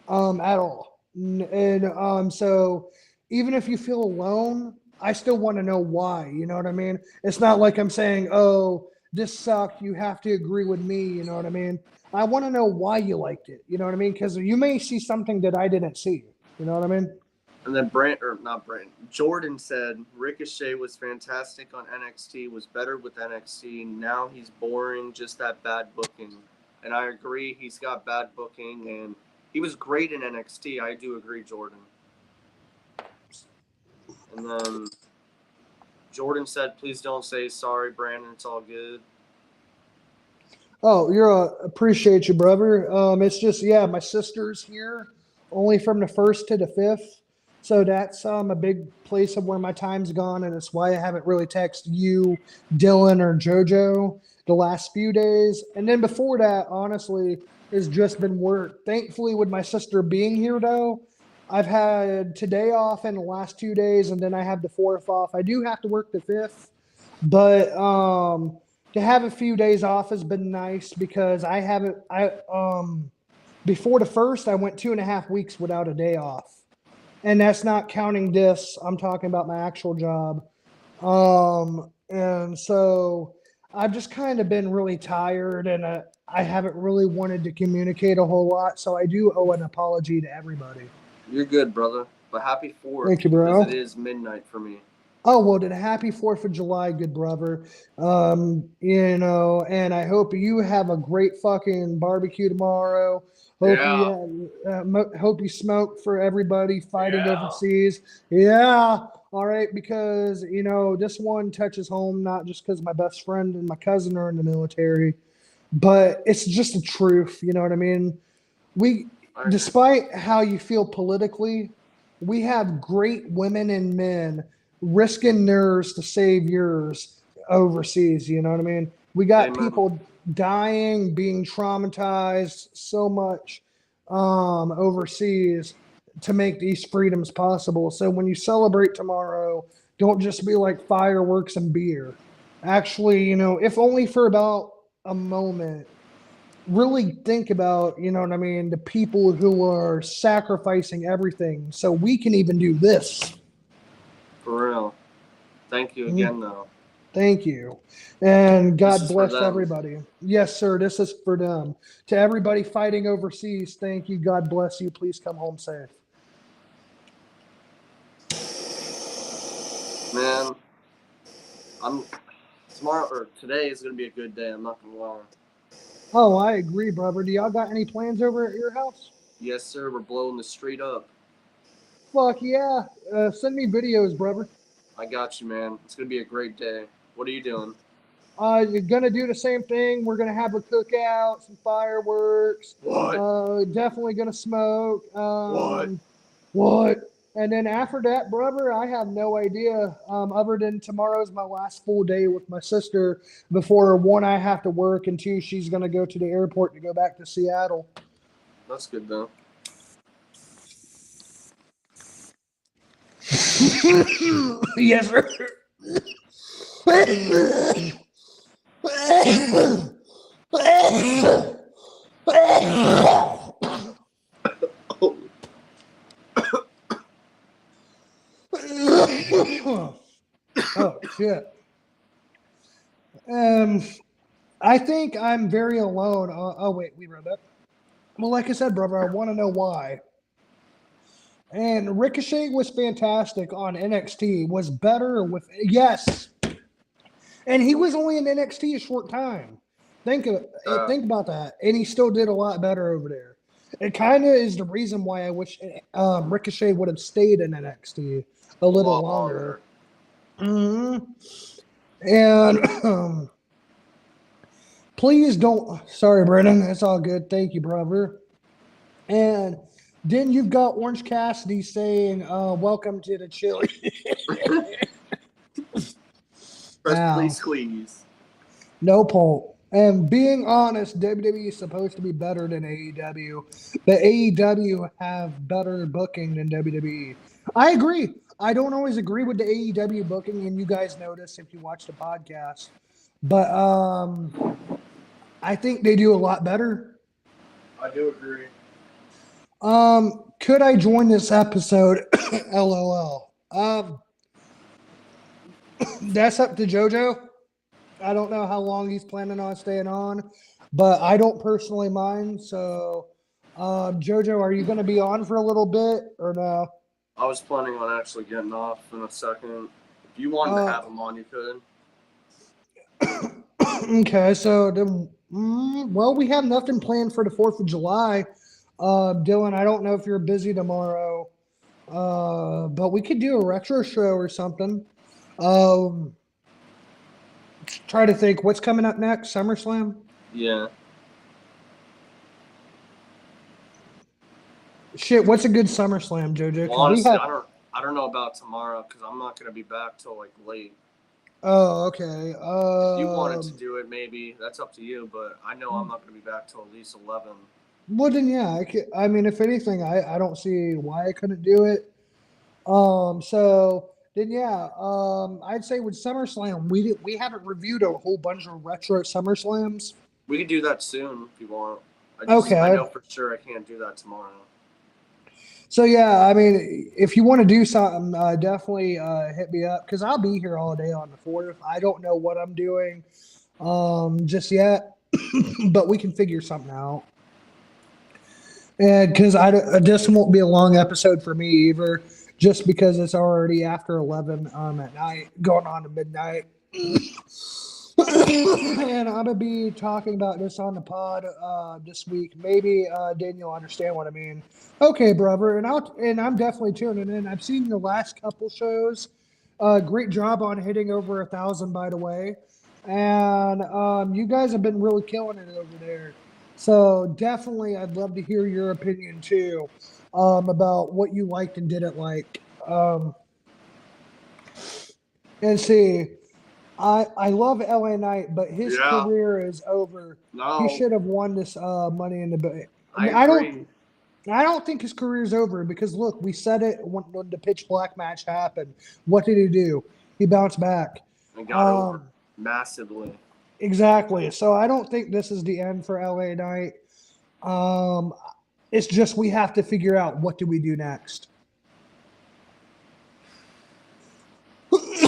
at all. And so even if you feel alone, I still want to know why. You know what I mean? It's not like I'm saying, oh, this sucked. You have to agree with me. You know what I mean? I want to know why you liked it. You know what I mean? Because you may see something that I didn't see. You know what I mean? And then Jordan said Ricochet was fantastic on NXT, was better with NXT. Now he's boring, just that bad booking. And I agree, he's got bad booking, and he was great in NXT. I do agree, Jordan. And then Jordan said, please don't say sorry, Brandon. It's all good. Oh, appreciate you, brother. It's just, yeah, my sister's here only from the 1st to the 5th. So that's a big place of where my time's gone, and it's why I haven't really texted you, Dylan, or JoJo the last few days. And then before that, honestly, it's just been work. Thankfully, with my sister being here, though, I've had today off in the last 2 days, and then I have the 4th off. I do have to work the 5th, but to have a few days off has been nice because before the 1st, I went 2.5 weeks without a day off. And that's not counting this. I'm talking about my actual job. And so I've just kind of been really tired, and I haven't really wanted to communicate a whole lot. So I do owe an apology to everybody. You're good, brother. But happy 4th. Thank you, bro. Because it is midnight for me. Oh, well, then happy 4th of July, good brother. And I hope you have a great fucking barbecue tomorrow. Hope you smoke for everybody fighting overseas. Yeah. All right. Because, this one touches home, not just because my best friend and my cousin are in the military, but it's just the truth. You know what I mean? Despite how you feel politically, we have great women and men risking theirs to save yours overseas. You know what I mean? We got people dying, being traumatized so much overseas to make these freedoms possible. So when you celebrate tomorrow, don't just be like fireworks and beer. Actually, if only for about a moment, really think about, the people who are sacrificing everything so we can even do this. For real. Thank you again, though. Thank you. And God bless everybody. Yes, sir. This is for them. To everybody fighting overseas, thank you. God bless you. Please come home safe. Man, today is going to be a good day. I'm not going to lie. Oh, I agree, brother. Do y'all got any plans over at your house? Yes, sir. We're blowing the street up. Fuck yeah. Send me videos, brother. I got you, man. It's going to be a great day. What are you doing? You're going to do the same thing. We're going to have a cookout, some fireworks. What? Definitely going to smoke. What? And then after that, brother, I have no idea. Other than tomorrow's my last full day with my sister before, 1, I have to work, and 2, she's going to go to the airport to go back to Seattle. That's good, though. Yes, sir. Oh, shit. I think I'm very alone. Wait, we read that. Well, like I said, brother, I want to know why. And Ricochet was fantastic on NXT. Was better with yes, and he was only in NXT a short time. Think about that, and he still did a lot better over there. It kind of is the reason why I wish Ricochet would have stayed in NXT a little longer. Mm-hmm. And please don't. Sorry, Brennan. It's all good. Thank you, brother. And then you've got Orange Cassidy saying, welcome to the chili. Please squeeze. No pulp. And being honest, WWE is supposed to be better than AEW. But AEW have better booking than WWE. I agree. I don't always agree with the AEW booking, and you guys know this if you watch the podcast. But I think they do a lot better. I do agree. Could I join this episode? LOL. That's up to JoJo. I don't know how long he's planning on staying on, but I don't personally mind. So, JoJo, are you going to be on for a little bit or no? I was planning on actually getting off in a second. If you wanted to have him on, you could. Okay, so well, we have nothing planned for the 4th of July. Dylan, I don't know if you're busy tomorrow, but we could do a retro show or something. Try to think what's coming up next. SummerSlam. Yeah. Shit, what's a good SummerSlam, JoJo? Well, honestly, I don't know about tomorrow because I'm not gonna be back till like late. Oh, okay. If you wanted to do it, maybe that's up to you. But I know I'm not gonna be back till at least 11. Well, then yeah, I mean, if anything, I don't see why I couldn't do it. So then yeah, I'd say with SummerSlam, we haven't reviewed a whole bunch of retro SummerSlams. We could do that soon if you want. Okay. I know for sure I can't do that tomorrow. So yeah, I mean, if you want to do something, definitely hit me up because I'll be here all day on the 4th. I don't know what I'm doing just yet, but we can figure something out. And because this won't be a long episode for me either, just because it's already after 11 at night, going on to midnight. And I'm gonna be talking about this on the pod this week. Maybe Daniel will understand what I mean. Okay, brother, and I'm definitely tuning in. I've seen the last couple shows. Great job on hitting over 1,000, by the way. And you guys have been really killing it over there. So definitely, I'd love to hear your opinion too about what you liked and didn't like. And see. I love LA Knight, but his career is over. No. He should have won this Money in the Bank. I agree. I don't think his career's over because look, we said it when the Pitch Black match happened. What did he do? He bounced back. And got over massively. Exactly. So I don't think this is the end for LA Knight. It's just we have to figure out what do we do next.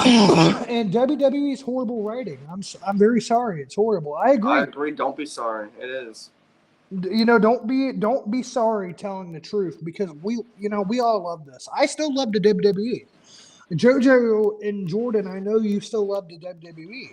And WWE's horrible writing. I'm very sorry. It's horrible. I agree. I agree. Don't be sorry. It is. You know, don't be sorry telling the truth because we all love this. I still love the WWE. JoJo and Jordan, I know you still love the WWE.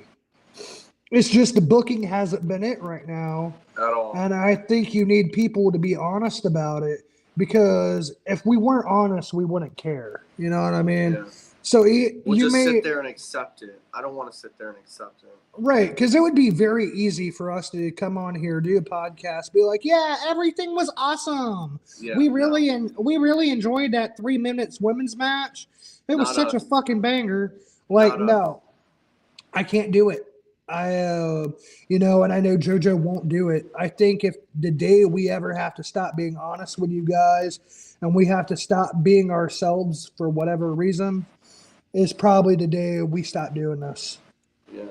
It's just the booking hasn't been it right now. At all. And I think you need people to be honest about it because if we weren't honest, we wouldn't care. You know what I mean? Yeah. So we'll just sit there and accept it. I don't want to sit there and accept it. Right, because it would be very easy for us to come on here, do a podcast, be like, "Yeah, everything was awesome. Yeah, we really enjoyed that 3 minutes women's match. It was such a fucking banger." Like, no, I can't do it. And I know JoJo won't do it. I think if the day we ever have to stop being honest with you guys, and we have to stop being ourselves for whatever reason, is probably the day we stop doing this. Yeah.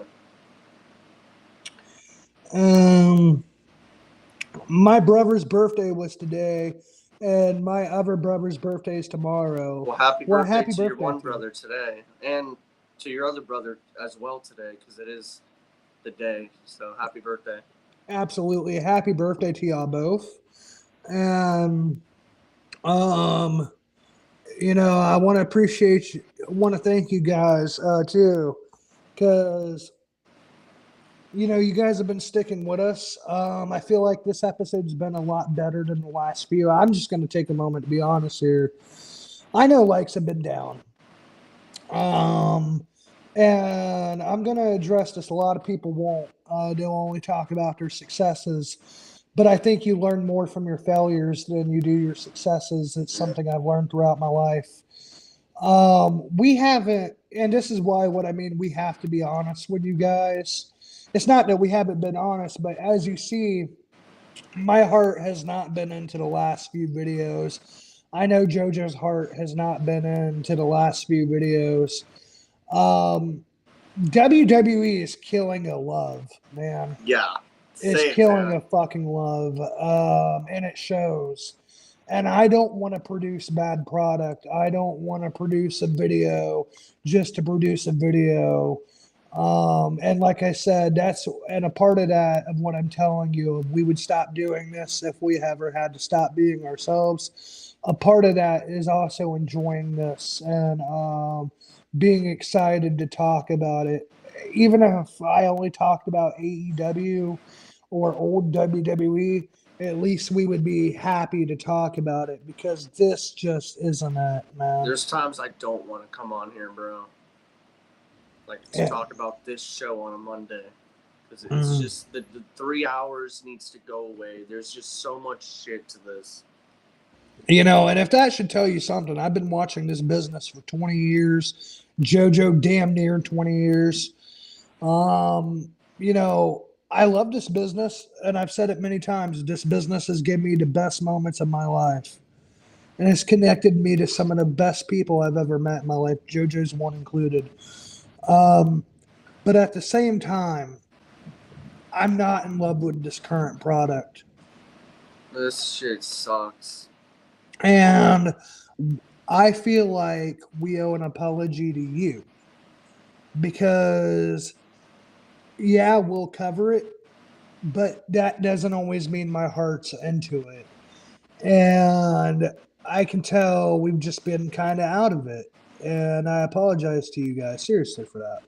My brother's birthday was today, and my other brother's birthday is tomorrow. Well, happy birthday to your one brother today, and to your other brother as well today, because it is the day. So happy birthday. Absolutely. Happy birthday to y'all both. And I want to thank you guys too, because you guys have been sticking with us. I feel like this episode's been a lot better than the last few. I'm just going to take a moment to be honest here. I know likes have been down. And I'm going to address this. A lot of people won't. They'll only talk about their successes. But I think you learn more from your failures than you do your successes. It's something I've learned throughout my life. We haven't, and this is why what I mean, we have to be honest with you guys. It's not that we haven't been honest, but as you see, my heart has not been into the last few videos. I know JoJo's heart has not been into the last few videos. WWE is killing a love, man. Yeah. It's killing a fucking love. And it shows. And I don't want to produce bad product. I don't want to produce a video just to produce a video. And like I said, and a part of that, of what I'm telling you, we would stop doing this if we ever had to stop being ourselves. A part of that is also enjoying this and being excited to talk about it. Even if I only talked about AEW or old WWE, at least we would be happy to talk about it because this just isn't it, man. There's times I don't want to come on here, bro. Like to talk about this show on a Monday. Because it's just the 3 hours needs to go away. There's just so much shit to this. You know, and if that should tell you something, I've been watching this business for 20 years. JoJo damn near 20 years. You know, I love this business, and I've said it many times. This business has given me the best moments of my life. And it's connected me to some of the best people I've ever met in my life, JoJo's one included. But at the same time, I'm not in love with this current product. This shit sucks. And I feel like we owe an apology to you. Because, yeah, we'll cover it, but that doesn't always mean my heart's into it. And I can tell we've just been kind of out of it. And I apologize to you guys, seriously, for that.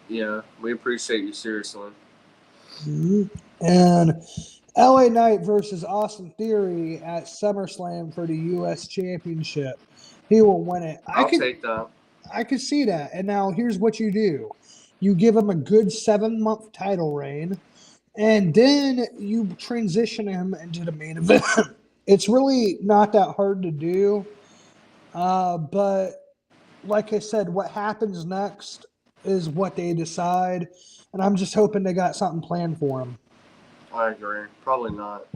Yeah, we appreciate you, seriously. Mm-hmm. And LA Knight versus Austin Theory at SummerSlam for the U.S. Championship. He will win it. I'll take that. I could see that. And now here's what you do. You give him a good 7-month title reign, and then you transition him into the main event. It's really not that hard to do. But like I said, what happens next is what they decide. And I'm just hoping they got something planned for him. I agree. Probably not.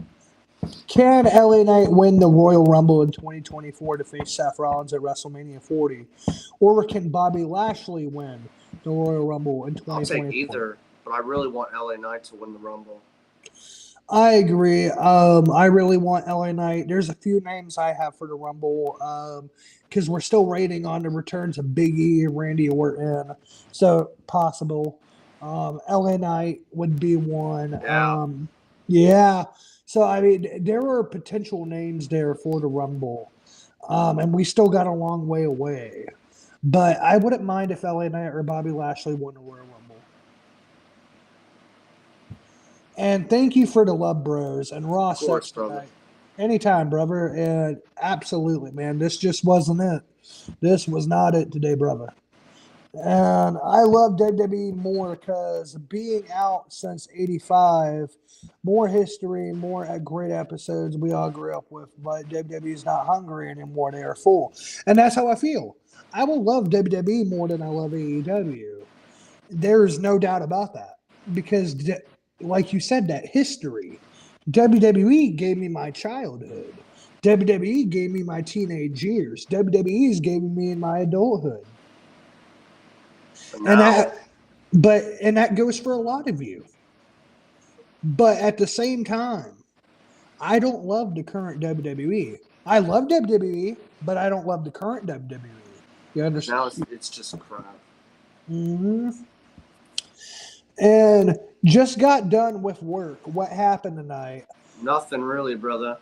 Can LA Knight win the Royal Rumble in 2024 to face Seth Rollins at WrestleMania 40? Or can Bobby Lashley win the Royal Rumble in 2024? I'll take either, but I really want LA Knight to win the Rumble. I agree. I really want LA Knight. There's a few names I have for the Rumble because we're still waiting on the returns of Big E and Randy Orton. So possible. LA Knight would be one. Yeah. Yeah. So, I mean, there are potential names there for the Rumble. And we still got a long way away. But I wouldn't mind if LA Knight or Bobby Lashley won the Royal Rumble. And thank you for the love, bros. And Ross course, tonight. Brother. Anytime, brother. And absolutely, man. This just wasn't it. This was not it today, brother. And I love WWE more because being out since 85, more history, more great episodes we all grew up with. But WWE is not hungry anymore. They are full. And that's how I feel. I will love WWE more than I love AEW. There's no doubt about that. Because, like you said, that history. WWE gave me my childhood. WWE gave me my teenage years. WWE's gave me my adulthood. And that goes for a lot of you. But at the same time, I don't love the current WWE. I love WWE, but I don't love the current WWE. You understand? Now it's just crap. Mm-hmm. And just got done with work. What happened tonight? Nothing really, brother.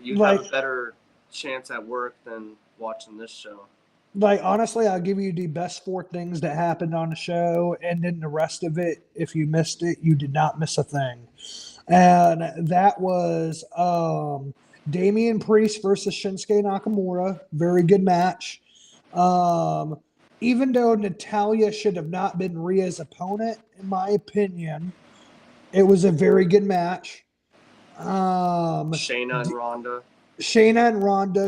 You have a better chance at work than watching this show. Like, honestly, I'll give you the best 4 things that happened on the show, and then the rest of it, if you missed it, you did not miss a thing. And that was Damian Priest versus Shinsuke Nakamura. Very good match. Even though Natalya should have not been Rhea's opponent, in my opinion, it was a very good match. Shayna and Ronda.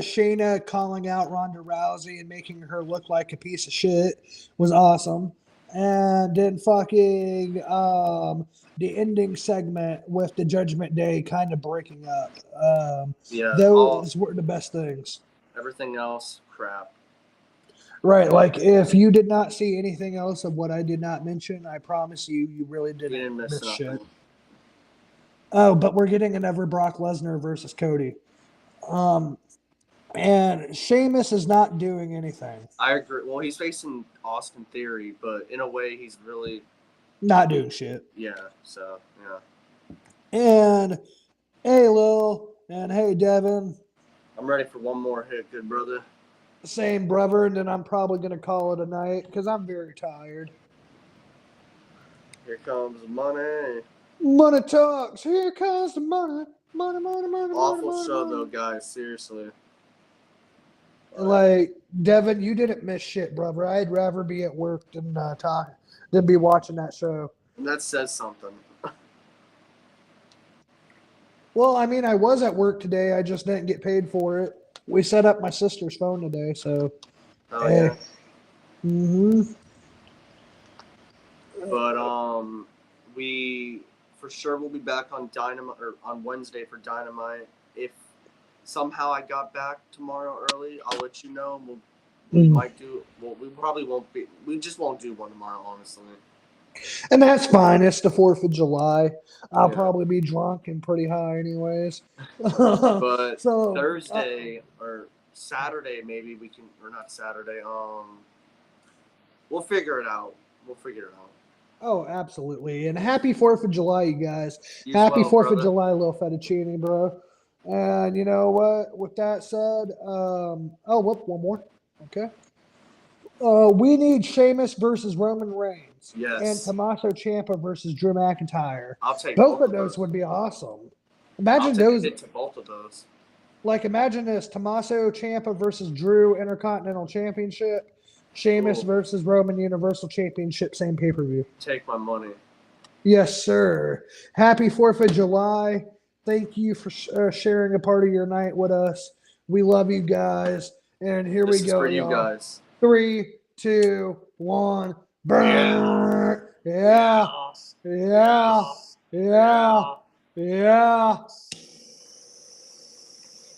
Shayna calling out Ronda Rousey and making her look like a piece of shit was awesome. And then fucking the ending segment with the Judgment Day kind of breaking up. Those were the best things. Everything else, crap. Right, like if you did not see anything else of what I did not mention, I promise you really didn't miss shit. Oh, but we're getting another Brock Lesnar versus Cody. And Sheamus is not doing anything. I agree. Well, he's facing Austin Theory, but in a way, he's really not doing shit. Yeah. So yeah. And hey, Lil, and hey, Devin. I'm ready for one more hit, good brother. Same, brother, and then I'm probably going to call it a night because I'm very tired. Here comes money. Money talks. Here comes the money. Money, money, money, Awful money, show, money. though, guys. Seriously. Like, Devin, you didn't miss shit, brother. I'd rather be at work than be watching that show. And that says something. Well, I mean, I was at work today. I just didn't get paid for it. We set up my sister's phone today, so. Oh, hey. Yeah. Mm-hmm. But we for sure will be back on Dynamite or on Wednesday for Dynamite. If somehow I got back tomorrow early, I'll let you know. We might do. Well, we probably won't be. We just won't do one tomorrow, honestly. And that's fine. It's the 4th of July. I'll probably be drunk and pretty high, anyways. But so, Thursday or Saturday, maybe we can, or not Saturday. We'll figure it out. Oh, absolutely. And happy 4th of July, you guys. You happy well, 4th brother. of July, Lil Fettuccine, bro. And you know what? With that said, one more. Okay. We need Sheamus versus Roman Reigns. Yes. And Tommaso Ciampa versus Drew McIntyre. I'll take both of those. Would be awesome. Imagine those. To both of those. Like, imagine this: Tommaso Ciampa versus Drew Intercontinental Championship. Sheamus versus Roman Universal Championship, same pay-per-view. Take my money. Yes, sir. Happy 4th of July. Thank you for sharing a part of your night with us. We love you guys. And here we go, for you y'all. Guys. 3, 2, 1. Burn. Yeah.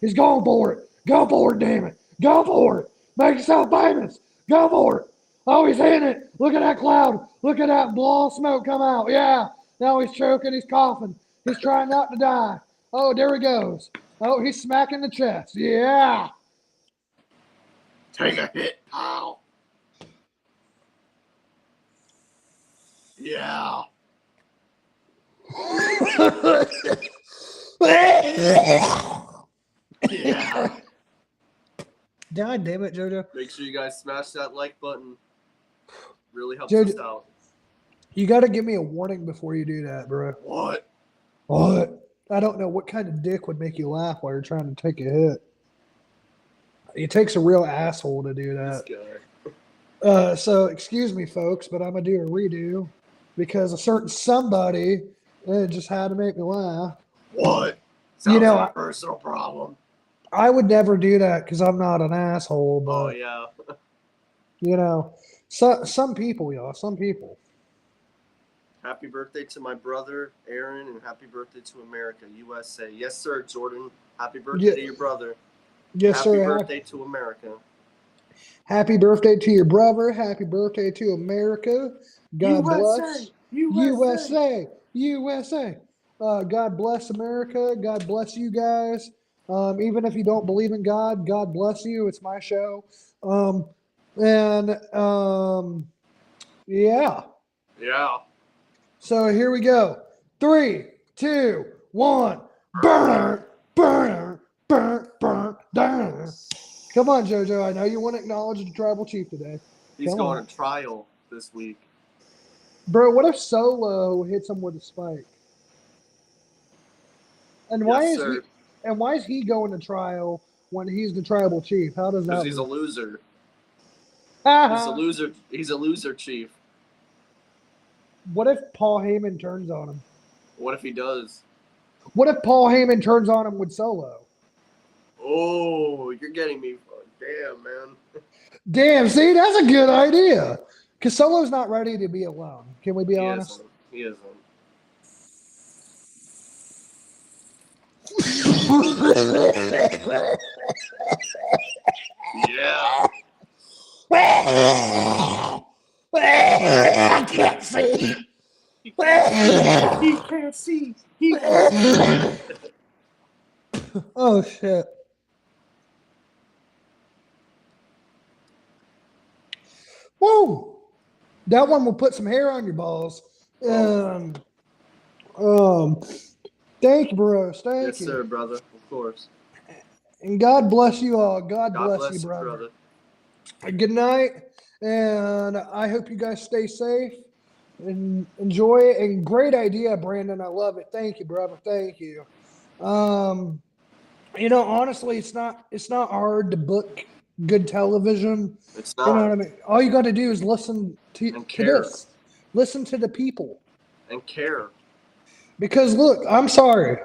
He's going for it. Go for it, damn it. Go for it. Make yourself famous. Go for it. Oh, he's in it. Look at that cloud. Look at that ball of smoke come out. Yeah. Now he's choking. He's coughing. He's trying not to die. Oh, there he goes. Oh, he's smacking the chest. Yeah. Take a hit, pal. Yeah. Yeah. God damn it, JoJo. Make sure you guys smash that like button. Really helps JoJo, us out. You got to give me a warning before you do that, bro. What? I don't know what kind of dick would make you laugh while you're trying to take a hit. It takes a real asshole to do that. This guy. So, excuse me, folks, but I'm going to do a redo because a certain somebody just had to make me laugh. What? Sounds like a personal problem. I would never do that because I'm not an asshole. But, oh, yeah. Some people, y'all. Some people. Happy birthday to my brother, Aaron, and happy birthday to America, USA. Yes, sir, Jordan. Happy birthday to your brother. Yes, happy sir. Happy birthday to America. Happy birthday to your brother. Happy birthday to America. God bless. USA. God bless America. God bless you guys. Even if you don't believe in God, God bless you. It's my show. Yeah. Yeah. So here we go. 3, 2, 1. Burn. Come on, JoJo. I know you want to acknowledge the tribal chief today. He's going to trial this week. Bro, what if Solo hits him with a spike? And why is he going to trial when he's the tribal chief? How does that work? Because he's a loser. He's a loser, chief. What if Paul Heyman turns on him? What if he does? What if Paul Heyman turns on him with Solo? Oh, you're getting me. Damn, man. Damn, see, that's a good idea. Because Solo's not ready to be alone. Can we be honest? He isn't. Yeah. I can't see. He can't see. Oh, shit. Woo! That one will put some hair on your balls. Thank you, bros. Thank Yes, you. sir, brother. Of course. And God bless you all. God God bless you, you, brother. Good night. And I hope you guys stay safe and enjoy it. And great idea, Brandon. I love it. Thank you, brother. Thank you. Honestly, it's not hard to book good television. It's not. You know what I mean? All you got to do is listen to this. Listen to the people. And care. Because look, I'm sorry.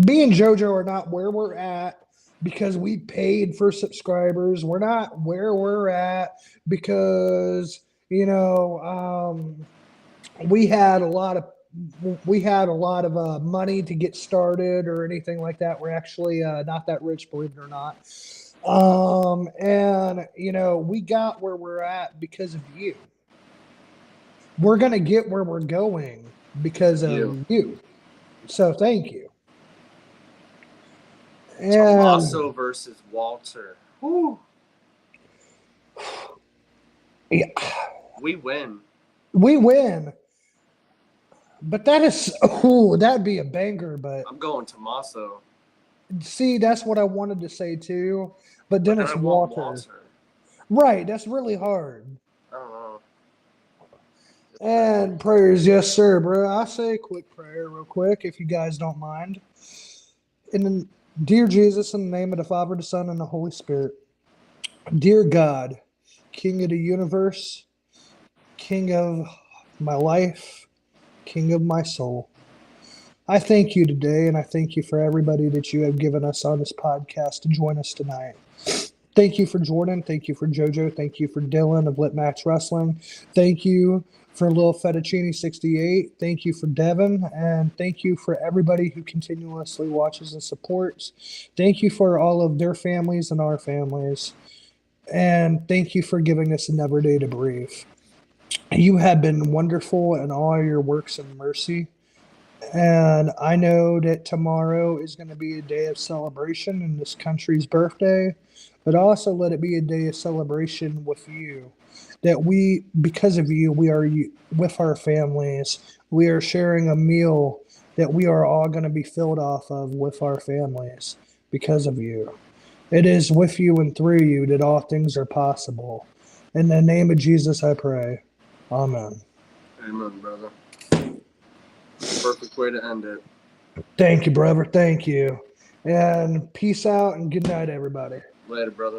Me and JoJo are not where we're at because we paid for subscribers. We're not where we're at because, we had a lot of money to get started or anything like that. We're actually not that rich, believe it or not. And we got where we're at because of you. We're gonna get where we're going because of you. So thank you. And Tommaso versus Walter. Woo. Yeah. We win. We win. But that'd be a banger, but I'm going Tommaso. See, that's what I wanted to say too. But then it's Walter. Right, that's really hard. I don't know. And prayers, yes, sir, bro. I'll say a quick prayer real quick, if you guys don't mind. Dear Jesus, in the name of the Father, the Son, and the Holy Spirit. Dear God, King of the universe, King of my life, King of my soul. I thank you today, and I thank you for everybody that you have given us on this podcast to join us tonight. Thank you for Jordan. Thank you for JoJo. Thank you for Dylan of Lit Max Wrestling. Thank you for Lil Fettuccine 68. Thank you for Devin. And thank you for everybody who continuously watches and supports. Thank you for all of their families and our families. And thank you for giving us another day to breathe. You have been wonderful in all your works of mercy. And I know that tomorrow is going to be a day of celebration in this country's birthday, but also let it be a day of celebration with you. That because of you, we are with our families. We are sharing a meal that we are all going to be filled off of with our families because of you. It is with you and through you that all things are possible. In the name of Jesus, I pray. Amen. Amen, brother. Perfect way to end it. Thank you, brother. Thank you. And peace out and good night, everybody. Later, brother.